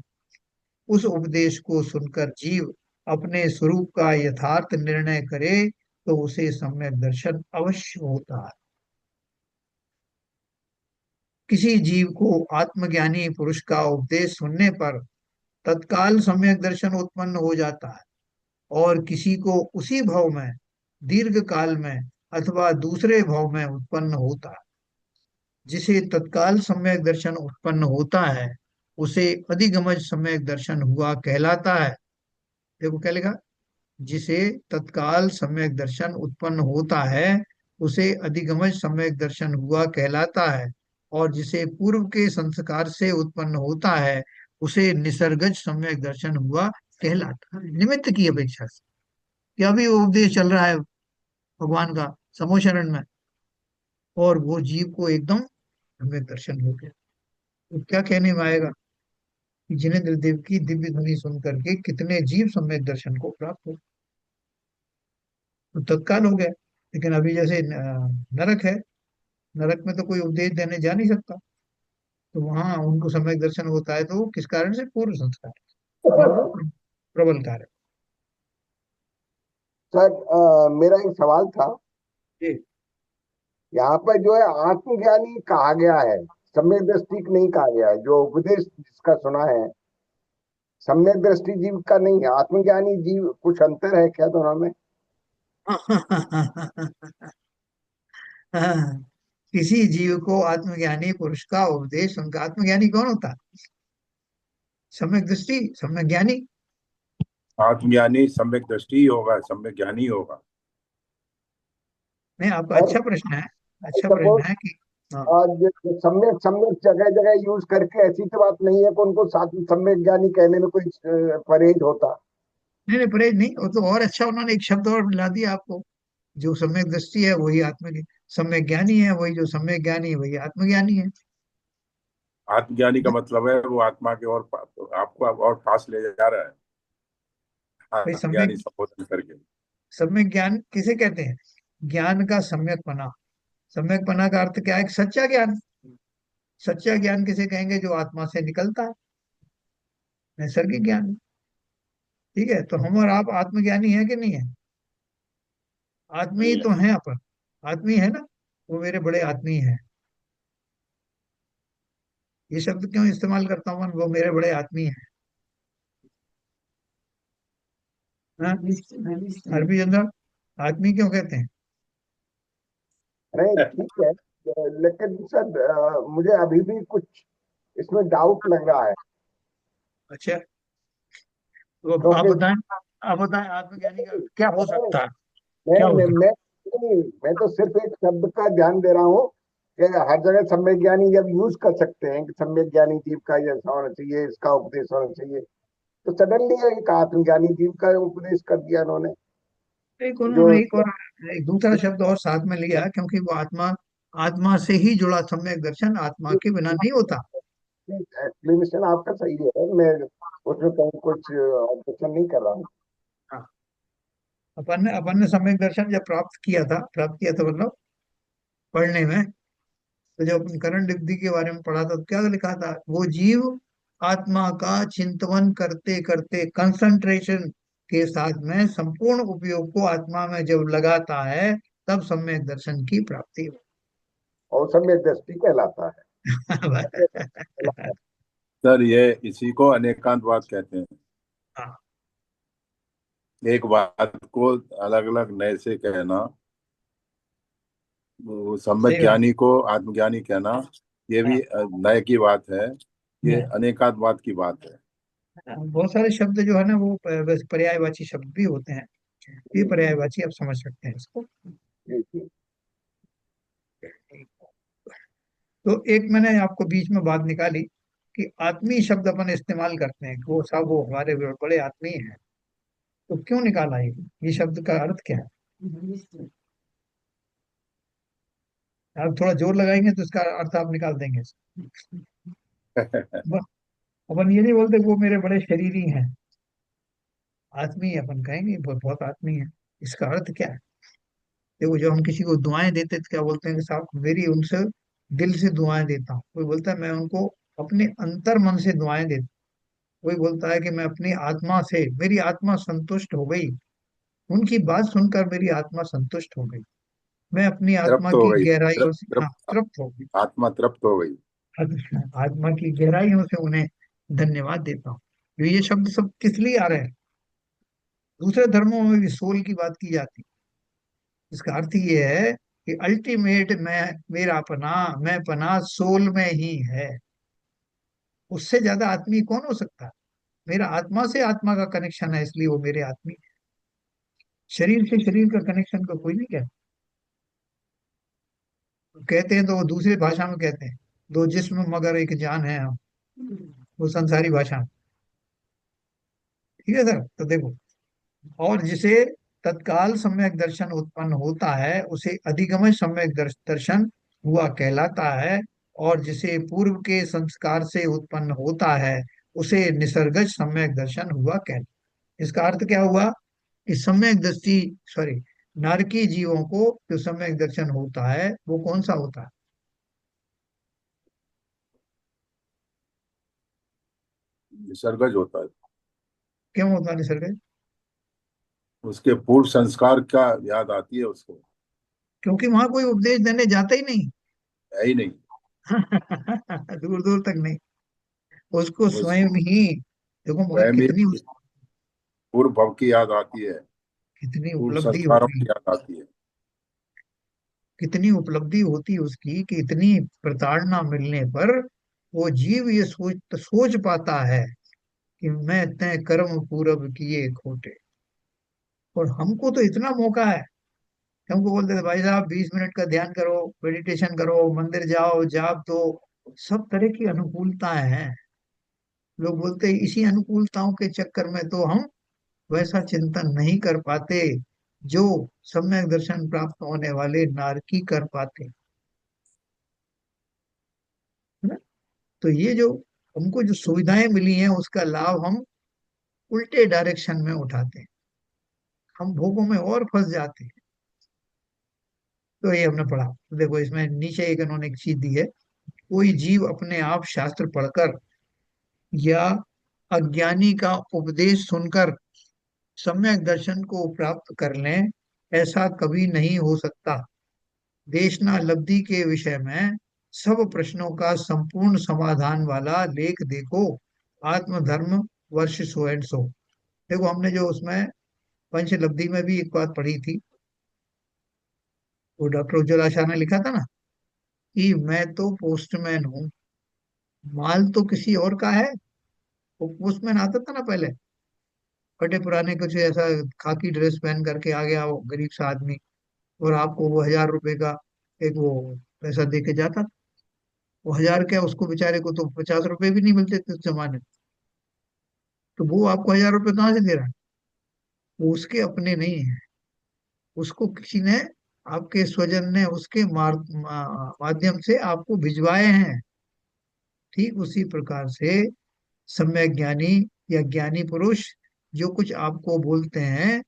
उस उपदेश को सुनकर जीव अपने स्वरूप का यथार्थ निर्णय करे, तो उसे सम्यक दर्शन अवश्य होता है। किसी जीव को आत्मज्ञानी पुरुष का उपदेश सुनने पर तत्काल सम्यक दर्शन उत्पन्न हो जाता है, और किसी को उसी भव में, दीर्घ काल में, अथवा दूसरे भव में उत्पन्न होता है। जिसे तत्काल सम्यक दर्शन उत्पन्न होता है, उसे अधिगमज सम्यक दर्शन हुआ कहलाता है। देखो क्या लिखा, जिसे तत्काल सम्यक दर्शन उत्पन्न होता है, उसे अधिगमज सम्यक दर्शन हुआ कहलाता है, और जिसे पूर्व के संस्कार से उत्पन्न होता है उसे निसर्गज सम्यक दर्शन हुआ कहलाता है, निमित्त की अपेक्षा से। कि अभी वो उपदेश चल रहा है भगवान का समोशरण में, और वो जीव को एकदम सम्यक दर्शन हो गया। तो क्या कहने में आएगा कि जिनेन्द्र देव की दिव्य ध्वनि सुन करके कितने जीव सम्यक दर्शन को प्राप्त हो, तो तत्काल हो गया। लेकिन अभी जैसे नरक है, नरक में तो कोई उपदेश देने जा नहीं सकता, तो वहां उनको सम्यक दर्शन होता है, तो वो किस कारण से? पूर्व संस्कार, और वो प्रबल कार्य। सर, मेरा एक सवाल था। जी। यहाँ पर जो है आत्मज्ञानी कहा गया है, सम्यक दृष्टि नहीं कहा गया है। जो उपदेश जिसका सुना है, सम्यक दृष्टि जीव का नहीं है, आत्मज्ञानी जीव। कुछ अंतर है क्या दोनों में? किसी जीव को आत्मज्ञानी पुरुष का उपदेश, उनका आत्मज्ञानी कौन होता है? सम्यक दृष्टि, सम्यक ज्ञानी। आत्मज्ञानी सम्यक दृष्टि ही होगा, सम्यक ज्ञानी होगा। नहीं, आपका और अच्छा प्रश्न है, अच्छा सपोज प्रश्न है कि हाँ। आज सम्यक सम्यक जगह जगह यूज करके, ऐसी तो बात नहीं है कि उनको साथ में सम्यक ज्ञानी कहने में कोई परहेज होता। नहीं नहीं, परहेज नहीं, वो तो और अच्छा, उन्होंने एक शब्द और मिला दिया आपको। जो सम्यक दृष्टि है वही आत्म, सम्यक ज्ञानी है वही, जो सम्यक ज्ञानी है वही आत्मज्ञानी है। आत्मज्ञानी का मतलब है वो आत्मा के और आपको और पास ले जा रहा है, भाई आत्मज्ञानी सम्यक, संबोधन करके। सम्यक ज्ञान किसे कहते हैं? ज्ञान का सम्यक पना। सम्यक पना का अर्थ क्या है? सच्चा ज्ञान। सच्चा ज्ञान किसे कहेंगे? जो आत्मा से निकलता है, नैसर्गिक ज्ञान। ठीक है, तो हम और आप आत्मज्ञानी है कि नहीं है? आत्मी ही तो है अपन, आत्मी है ना। वो मेरे बड़े आत्मी है, ये शब्द क्यों इस्तेमाल करता हूँ मैं? वो मेरे बड़े आत्मी है। हाँ? अरबी चंद्र, आत्मी क्यों कहते हैं? नहीं, ठीक है। लेकिन सर, मुझे अभी भी कुछ इसमें डाउट लग रहा है। अच्छा, तो आप क्योंकि बताएं, आप बताएं आत्मज्ञानी का क्या हो सकता है? मैं क्या हो मैं सकता मैं नहीं, मैं तो सिर्फ एक शब्द का ध्यान दे रहा हूँ कि हर जगह सम्यक ज्ञानी जब यूज कर सकते हैं कि सम्यक ज्ञानी जीव का ये ऐसा होना चाहिए, इसका उपदेश होना चाहिए, तो सडनली एक आत्मज्ञानी जीव का उपदेश कर दिया उन्होंने। है? एक जो उन्होंने एक दूसरा शब्द और साथ में लिया, क्योंकि वो आत्मा, आत्मा से ही जुड़ा सम्यक दर्शन आत्मा के बिना नहीं होता। एक्सप्लेनेशन आपका सही है, मैं उसमें कहीं कुछ ऑब्जेक्शन नहीं कर रहा हूँ। हाँ, अपन ने सम्यक दर्शन जब प्राप्त किया था मतलब पढ़ने में, तो जब अपन करण डिग्री के बारे में पढ़ा था तो क्या लिखा था? वो जीव आत्मा का चिंतन करते करते कंसंट्रेशन के साथ में संपूर्ण उपयोग को आत्मा में जब लगाता है, तब सम्यक दर्शन की प्राप्ति हो। और सम्यक दृष्टि कहलाता है। सर ये इसी को अनेकांतवाद कहते हैं। हाँ, एक बात को अलग अलग नए से कहना, वो सम्यक सही बात ज्ञानी को आत्मज्ञानी कहना, ये है। भी नए की बात है। ये हाँ, अनेकांतवाद की बात है। बहुत सारे शब्द जो है ना वो वैसे पर्यायवाची शब्द भी होते हैं। ये पर्यायवाची आप समझ सकते हैं इसको। जी जी। तो एक मैंने आपको बीच में बात निकाली कि आत्मी शब्द अपन इस्तेमाल करते हैं कि वो सब वो हमारे बड़े आत्मी हैं, तो क्यों निकाला ये शब्द का अर्थ क्या है? आप थोड़ा जोर लगाएंगे तो इसका अर्थ आप निकाल देंगे। बस, अपन ये नहीं बोलते कि वो मेरे बड़े शरीरी हैं, आत्मी है अपन कहेंगे बहुत बहुत आत्मी है। इसका अर्थ क्या है? देखो, जब हम किसी को दुआएं देते तो क्या बोलते हैं कि साहब मेरी उनसे दिल से दुआएं देता हूँ। कोई बोलता है मैं उनको अपने अंतर मन से दुआएं देता हूँ। कोई बोलता है कि मैं अपनी आत्मा से, मेरी आत्मा संतुष्ट हो गई, उनकी बात सुनकर मेरी आत्मा संतुष्ट हो गई, मैं अपनी आत्मा तृप्त हो की गई, गहराइयों से, हाँ, तृप्त, तृप्त हो गई। आत्मा तृप्त हो गई। आत्मा की गहराइयों से उन्हें धन्यवाद देता हूँ। तो ये शब्द सब किस लिए आ रहे हैं? दूसरे धर्मों में भी सोल की बात की जाती है। इसका अर्थ ये है कि अल्टीमेट मैं, मेरा पना, मैं पना सोल में ही है। उससे ज्यादा आत्मी कौन हो सकता है? मेरा आत्मा से आत्मा का कनेक्शन है, इसलिए वो मेरे आत्मी। शरीर से शरीर का कनेक्शन का कोई नहीं कहता। कहते हैं तो वो दूसरी भाषा में कहते हैं, दो जिस्म मगर एक जान है हम, वो संसारी भाषा में। ठीक है सर, तो देखो, और जिसे तत्काल सम्यक दर्शन उत्पन्न होता है उसे अधिगम सम्यक दर्शन हुआ कहलाता है, और जिसे पूर्व के संस्कार से उत्पन्न होता है उसे निसर्गज सम्यक दर्शन हुआ कहलाता है। इसका अर्थ क्या हुआ कि सम्यक दृष्टि, सॉरी, नारकी जीवों को जो सम्यक दर्शन होता है वो कौन सा होता है? निसर्गज होता है। क्यों होता है निसर्गज? उसके पूर्व संस्कार क्या याद आती है उसको? क्योंकि वहां कोई उपदेश देने जाता ही नहीं। है ही नहीं। दूर दूर तक नहीं, उसको उसको स्वयं ही, देखो मगर स्वयं कितनी, ही पूर्व भव की याद आती है, कितनी पूर्व उपलब्धि संस्कारों होगी, की याद आती है। कितनी उपलब्धि होती उसकी कि इतनी प्रताड़ना मिलने पर वो जीव ये सोच पाता है कि मैं तय कर्म पूरब किए खोटे। और हमको तो इतना मौका है, हमको बोलते थे भाई साहब 20 मिनट का ध्यान करो, मेडिटेशन करो, मंदिर जाओ, जाप दो, सब तरह की अनुकूलताएं हैं। लोग बोलते हैं इसी अनुकूलताओं के चक्कर में तो हम वैसा चिंतन नहीं कर पाते जो सम्यक दर्शन प्राप्त होने वाले नारकी कर पाते, है ना? तो ये जो हमको जो सुविधाएं मिली हैं उसका लाभ हम उल्टे डायरेक्शन में उठाते हैं, हम भोगों में और फंस जाते हैं। तो ये हमने पढ़ा, तो देखो इसमें नीचे एक इन्होंने एक चीज दी है, कोई जीव अपने आप शास्त्र पढ़कर या अज्ञानी का उपदेश सुनकर सम्यक दर्शन को प्राप्त कर लें, ऐसा कभी नहीं हो सकता। देशना लब्धि के विषय में सब प्रश्नों का संपूर्ण समाधान वाला लेख देखो, आत्मधर्म वर्ष सो एंड सो। देखो हमने जो उसमें पंचलब्धि में भी एक बात पढ़ी थी, वो डॉक्टर उज्ज्वल आशा ने लिखा था ना कि मैं तो पोस्टमैन हूँ, माल तो किसी और का है। वो पोस्टमैन आता था ना पहले, फटे पुराने कुछ ऐसा खाकी ड्रेस पहन करके आ गया वो गरीब सा आदमी, और आपको वो 1000 रुपए का एक वो पैसा दे के जाता। वो 1000 क्या, उसको बेचारे को तो 50 रुपए भी नहीं मिलते थे उस जमाने में। तो वो आपको 1000 रुपए कहाँ से दे रहा है? वो उसके अपने नहीं है, उसको किसी ने, आपके स्वजन ने उसके माध्यम से आपको भिजवाए हैं। ठीक उसी प्रकार से सम्यक ज्ञानी या ज्ञानी पुरुष जो कुछ आपको बोलते हैं,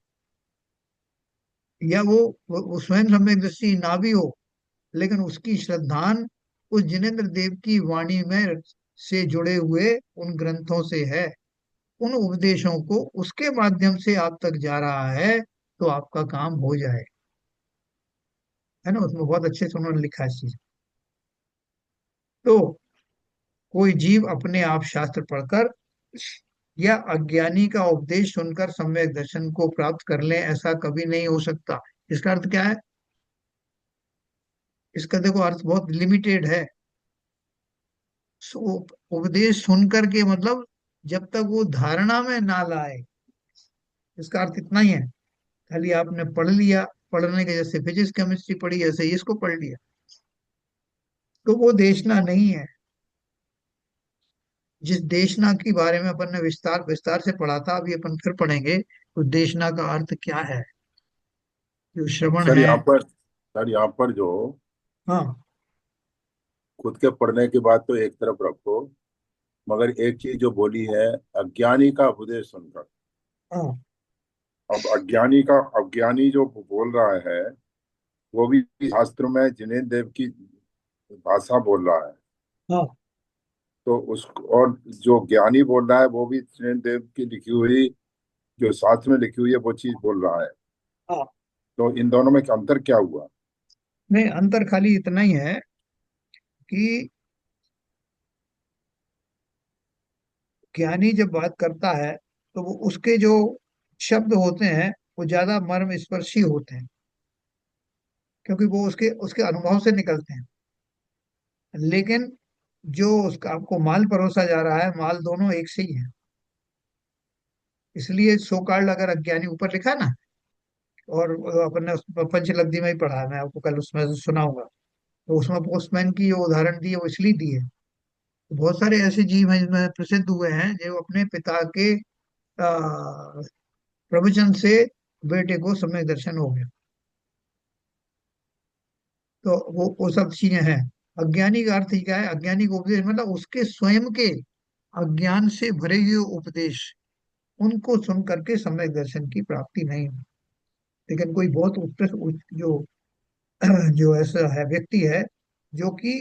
या वो स्वयं सम्यक दृष्टि ना भी हो, लेकिन उसकी श्रद्धान उस जिनेन्द्र देव की वाणी में से जुड़े हुए उन ग्रंथों से है, उन उपदेशों को उसके माध्यम से आप तक जा रहा है, तो आपका काम हो जाए, है ना? उसमें बहुत अच्छे से उन्होंने लिखा है इस चीज। तो कोई जीव अपने आप शास्त्र पढ़कर या अज्ञानी का उपदेश सुनकर सम्यक दर्शन को प्राप्त कर ले, ऐसा कभी नहीं हो सकता। इसका अर्थ क्या है? इसका देखो अर्थ बहुत लिमिटेड है। उपदेश सुनकर के मतलब जब तक वो धारणा में ना लाए, इसका अर्थ इतना ही है। खाली आपने पढ़ लिया, पढ़ने के जैसे फिजिक्स केमिस्ट्री पढ़ी ऐसे ही इसको पढ़ लिया, तो वो देशना नहीं है। जिस देशना के बारे में अपन ने विस्तार विस्तार से पढ़ा था, अभी अपन फिर पढ़ेंगे, तो देशना का अर्थ क्या है, जो श्रवण सर है। यहाँ पर सर यहाँ पर जो हाँ, खुद के पढ़ने की बात तो एक तरफ रखो, मगर एक चीज जो बोली है, अज्ञानी का उपदेश सुनकर। हाँ, अब अज्ञानी जो बोल रहा है, वो भी शास्त्र में जिनेन्द्र देव की भाषा बोल रहा है। हाँ, तो उस और जो ज्ञानी बोल रहा है वो भी जिनेन्द्र देव की लिखी हुई, जो शास्त्र में लिखी हुई है वो चीज बोल रहा है। हाँ। तो इन दोनों में अंतर क्या हुआ? नहीं, अंतर खाली इतना ही है कि ज्ञानी जब बात करता है तो वो उसके जो शब्द होते हैं वो ज्यादा मर्म स्पर्शी होते हैं, क्योंकि वो उसके उसके अनुभव से निकलते हैं। लेकिन जो उसका आपको माल परोसा जा रहा है, माल दोनों एक से ही है। इसलिए सो कॉल्ड अगर अज्ञानी ऊपर लिखा है ना, और अपन ने पंचलब्धि में ही पढ़ा है, मैं आपको कल उसमें से सुनाऊंगा, तो उसमें पोस्टमैन की जो उदाहरण दी है वो इसलिए दी है। तो बहुत सारे ऐसे जीव हैं जिनमें प्रसिद्ध हुए हैं जो अपने पिता के प्रवचन से बेटे को सम्यक दर्शन हो गया। तो वो सब चीजें हैं। अज्ञानी का अर्थ क्या है? अज्ञानी का उपदेश मतलब उसके स्वयं के अज्ञान से भरे हुए उपदेश, उनको सुन करके सम्यक दर्शन की प्राप्ति नहीं हुई। लेकिन कोई बहुत उत्कृष्ट जो जो ऐसा है व्यक्ति है जो कि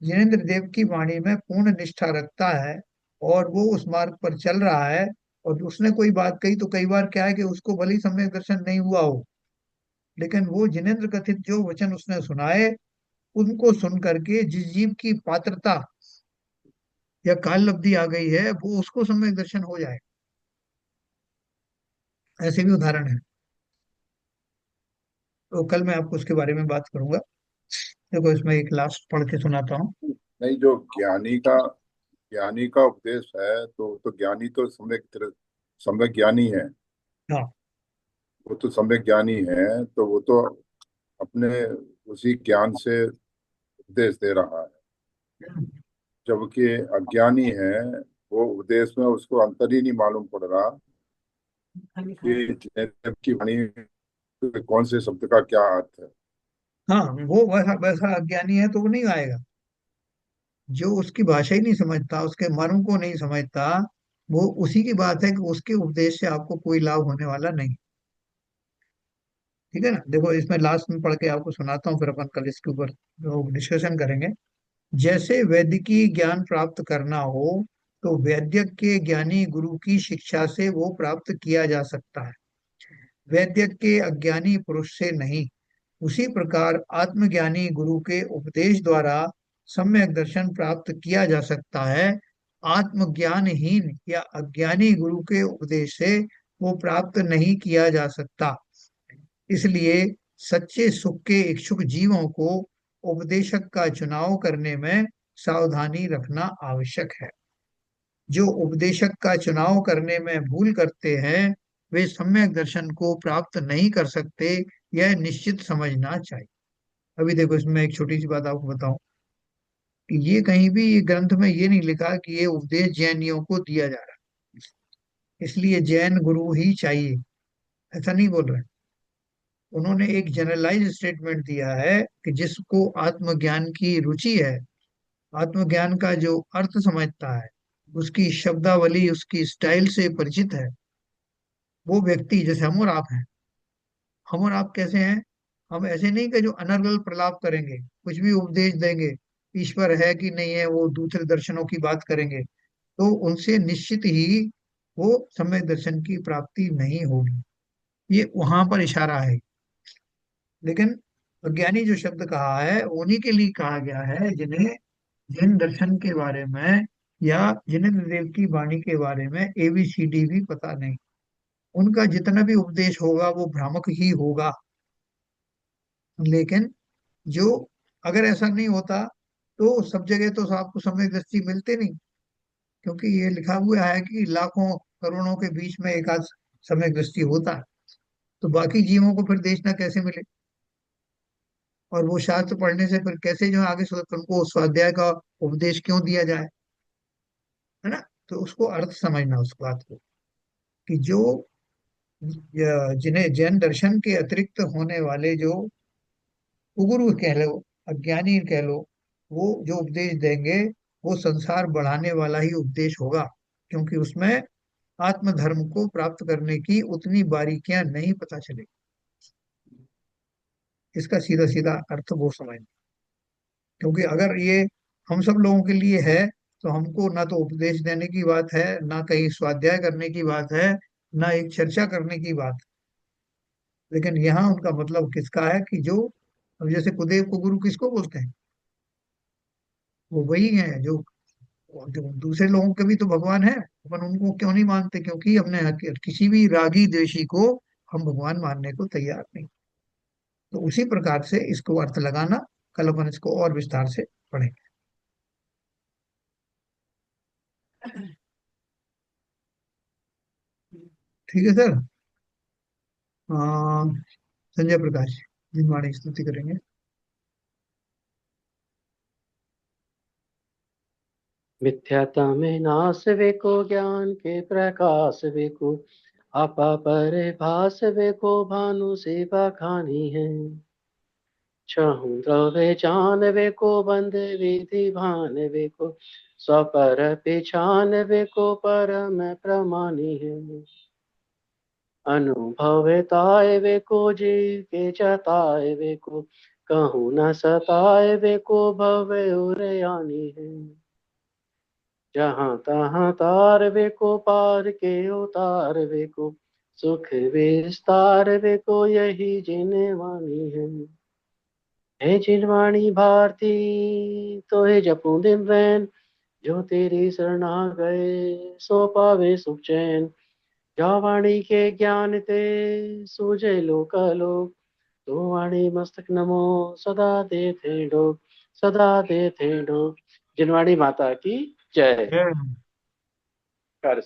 जिनेन्द्र देव की वाणी में पूर्ण निष्ठा रखता है और वो उस मार्ग पर चल रहा है, और उसने कोई बात कही तो कई बार क्या है कि उसको भले ही सम्यक दर्शन नहीं हुआ हो, लेकिन वो जिनेन्द्र कथित जो वचन उसने सुनाए उनको सुन करके जिस जीव की पात्रता या काल लब्धि आ गई है वो उसको सम्यक दर्शन हो जाए। ऐसे भी उदाहरण है। तो कल मैं आपको उसके बारे में बात करूंगा। देखो इसमें एक लास्ट पढ़ के सुनाता हूँ। नहीं, जो ज्ञानी का उपदेश है तो ज्ञानी तो सम्यक ज्ञानी है। हाँ। वो तो सम्यक ज्ञानी है, तो वो तो अपने उसी ज्ञान से उपदेश दे रहा है। जबकि अज्ञानी है, वो उपदेश में उसको अंतर ही नहीं मालूम पड़ रहा कि जनेब की वाणी में कौन से शब्द का क्या अर्थ है। हाँ, वो वैसा वैसा अज्ञानी है तो वो नहीं आएगा। जो उसकी भाषा ही नहीं समझता, उसके मर्म को नहीं समझता, वो उसी की बात है कि उसके उपदेश से आपको कोई लाभ होने वाला नहीं। ठीक है ना? देखो इसमें लास्ट में पढ़ के आपको सुनाता हूँ, फिर अपन कल इसके ऊपर डिस्कशन करेंगे। जैसे वैदिकी ज्ञान प्राप्त करना हो तो वैद्यक के ज्ञानी गुरु की शिक्षा से वो प्राप्त किया जा सकता है, वैद्यक के अज्ञानी पुरुष से नहीं। उसी प्रकार आत्मज्ञानी गुरु के उपदेश द्वारा सम्यक दर्शन प्राप्त किया जा सकता है, आत्मज्ञानहीन या अज्ञानी गुरु के उपदेश से वो प्राप्त नहीं किया जा सकता। इसलिए सच्चे सुख के इच्छुक जीवों को उपदेशक का चुनाव करने में सावधानी रखना आवश्यक है। जो उपदेशक का चुनाव करने में भूल करते हैं वे सम्यक दर्शन को प्राप्त नहीं कर सकते, यह निश्चित समझना चाहिए। अभी देखो इसमें एक छोटी सी बात आपको बताऊं कि ये कहीं भी ये ग्रंथ में ये नहीं लिखा कि ये उपदेश जैनियों को दिया जा रहा है इसलिए जैन गुरु ही चाहिए, ऐसा नहीं बोल रहे। उन्होंने एक जनरलाइज स्टेटमेंट दिया है कि जिसको आत्मज्ञान की रुचि है, आत्मज्ञान का जो अर्थ समझता है, उसकी शब्दावली उसकी स्टाइल से परिचित है, वो व्यक्ति जैसे हम और आप हैं। हम और आप कैसे हैं? हम ऐसे नहीं कि जो अनर्गल प्रलाप करेंगे, कुछ भी उपदेश देंगे, ईश्वर है कि नहीं है वो दूसरे दर्शनों की बात करेंगे, तो उनसे निश्चित ही वो सम्यक दर्शन की प्राप्ति नहीं होगी। ये वहां पर इशारा है। लेकिन अज्ञानी जो शब्द कहा है उन्हीं के लिए कहा गया है जिन्हें जिन दर्शन के बारे में या जिन्हें देव की वाणी के बारे में एबीसीडी भी पता नहीं। उनका जितना भी उपदेश होगा वो भ्रामक ही होगा। लेकिन जो अगर ऐसा नहीं होता तो सब जगह तो आपको सम्यक दृष्टि मिलते नहीं, क्योंकि ये लिखा हुआ है कि लाखों करोड़ों के बीच में एक आध सम्यक दृष्टि होता है। तो बाकी जीवों को फिर देखना कैसे मिले? और वो शास्त्र पढ़ने से फिर कैसे जो है आगे उनको स्वाध्याय का उपदेश क्यों दिया जाए? है ना? तो उसको अर्थ समझना उस बात को कि जो जिन्हें जैन दर्शन के अतिरिक्त होने वाले जो कुगुरु कह लो, अज्ञानी कह लो, वो जो उपदेश देंगे वो संसार बढ़ाने वाला ही उपदेश होगा, क्योंकि उसमें आत्मधर्म को प्राप्त करने की उतनी बारीकियां नहीं पता चलेगी। इसका सीधा सीधा अर्थ वो समझना। क्योंकि अगर ये हम सब लोगों के लिए है तो हमको ना तो उपदेश देने की बात है, ना कहीं स्वाध्याय करने की बात है, ना एक चर्चा करने की बात है। लेकिन यहाँ उनका मतलब किसका है कि जो, अब जैसे कुदेव को गुरु किसको बोलते हैं? वो वही है जो दूसरे लोगों के भी तो भगवान है, अपन उनको क्यों नहीं मानते? क्योंकि हमने किसी भी रागी द्वेषी को हम भगवान मानने को तैयार नहीं। तो उसी प्रकार से इसको अर्थ लगाना, कल अपन इसको और विस्तार से पढ़ेंगे। ठीक है सर। अ, संजय प्रकाश जिनवाणी स्तुति करेंगे। मिथ्याता में नाश वेको, ज्ञान के प्रकाश वेको, आपा पर भास वेको, भानु से बखानी है। छहु द्रव्य जान वेको, बंद विधि भान वेको, स्वपर पिछान वेको, परम प्रमाणी है। अनुभवताय वेको, जीव के चताय वेको, कहूँ न सताय वेको, भव उरयानी है। जहाँ तहाँ तार वेको, पार के उतार वेको, सुख विस्तार वेको, यही जिन वाणी है। हे जिनवाणी भारती, तो हे जपू दिन रैन, जो तेरी शरणा गए, सो पावे सुख चैन। जा वाणी के ज्ञान ते, सूझे लोक लोक, तो वाणी मस्तक नमो, सदा देते डोक, सदा देते डोक। जिनवाणी माता की जय। जय। कार्य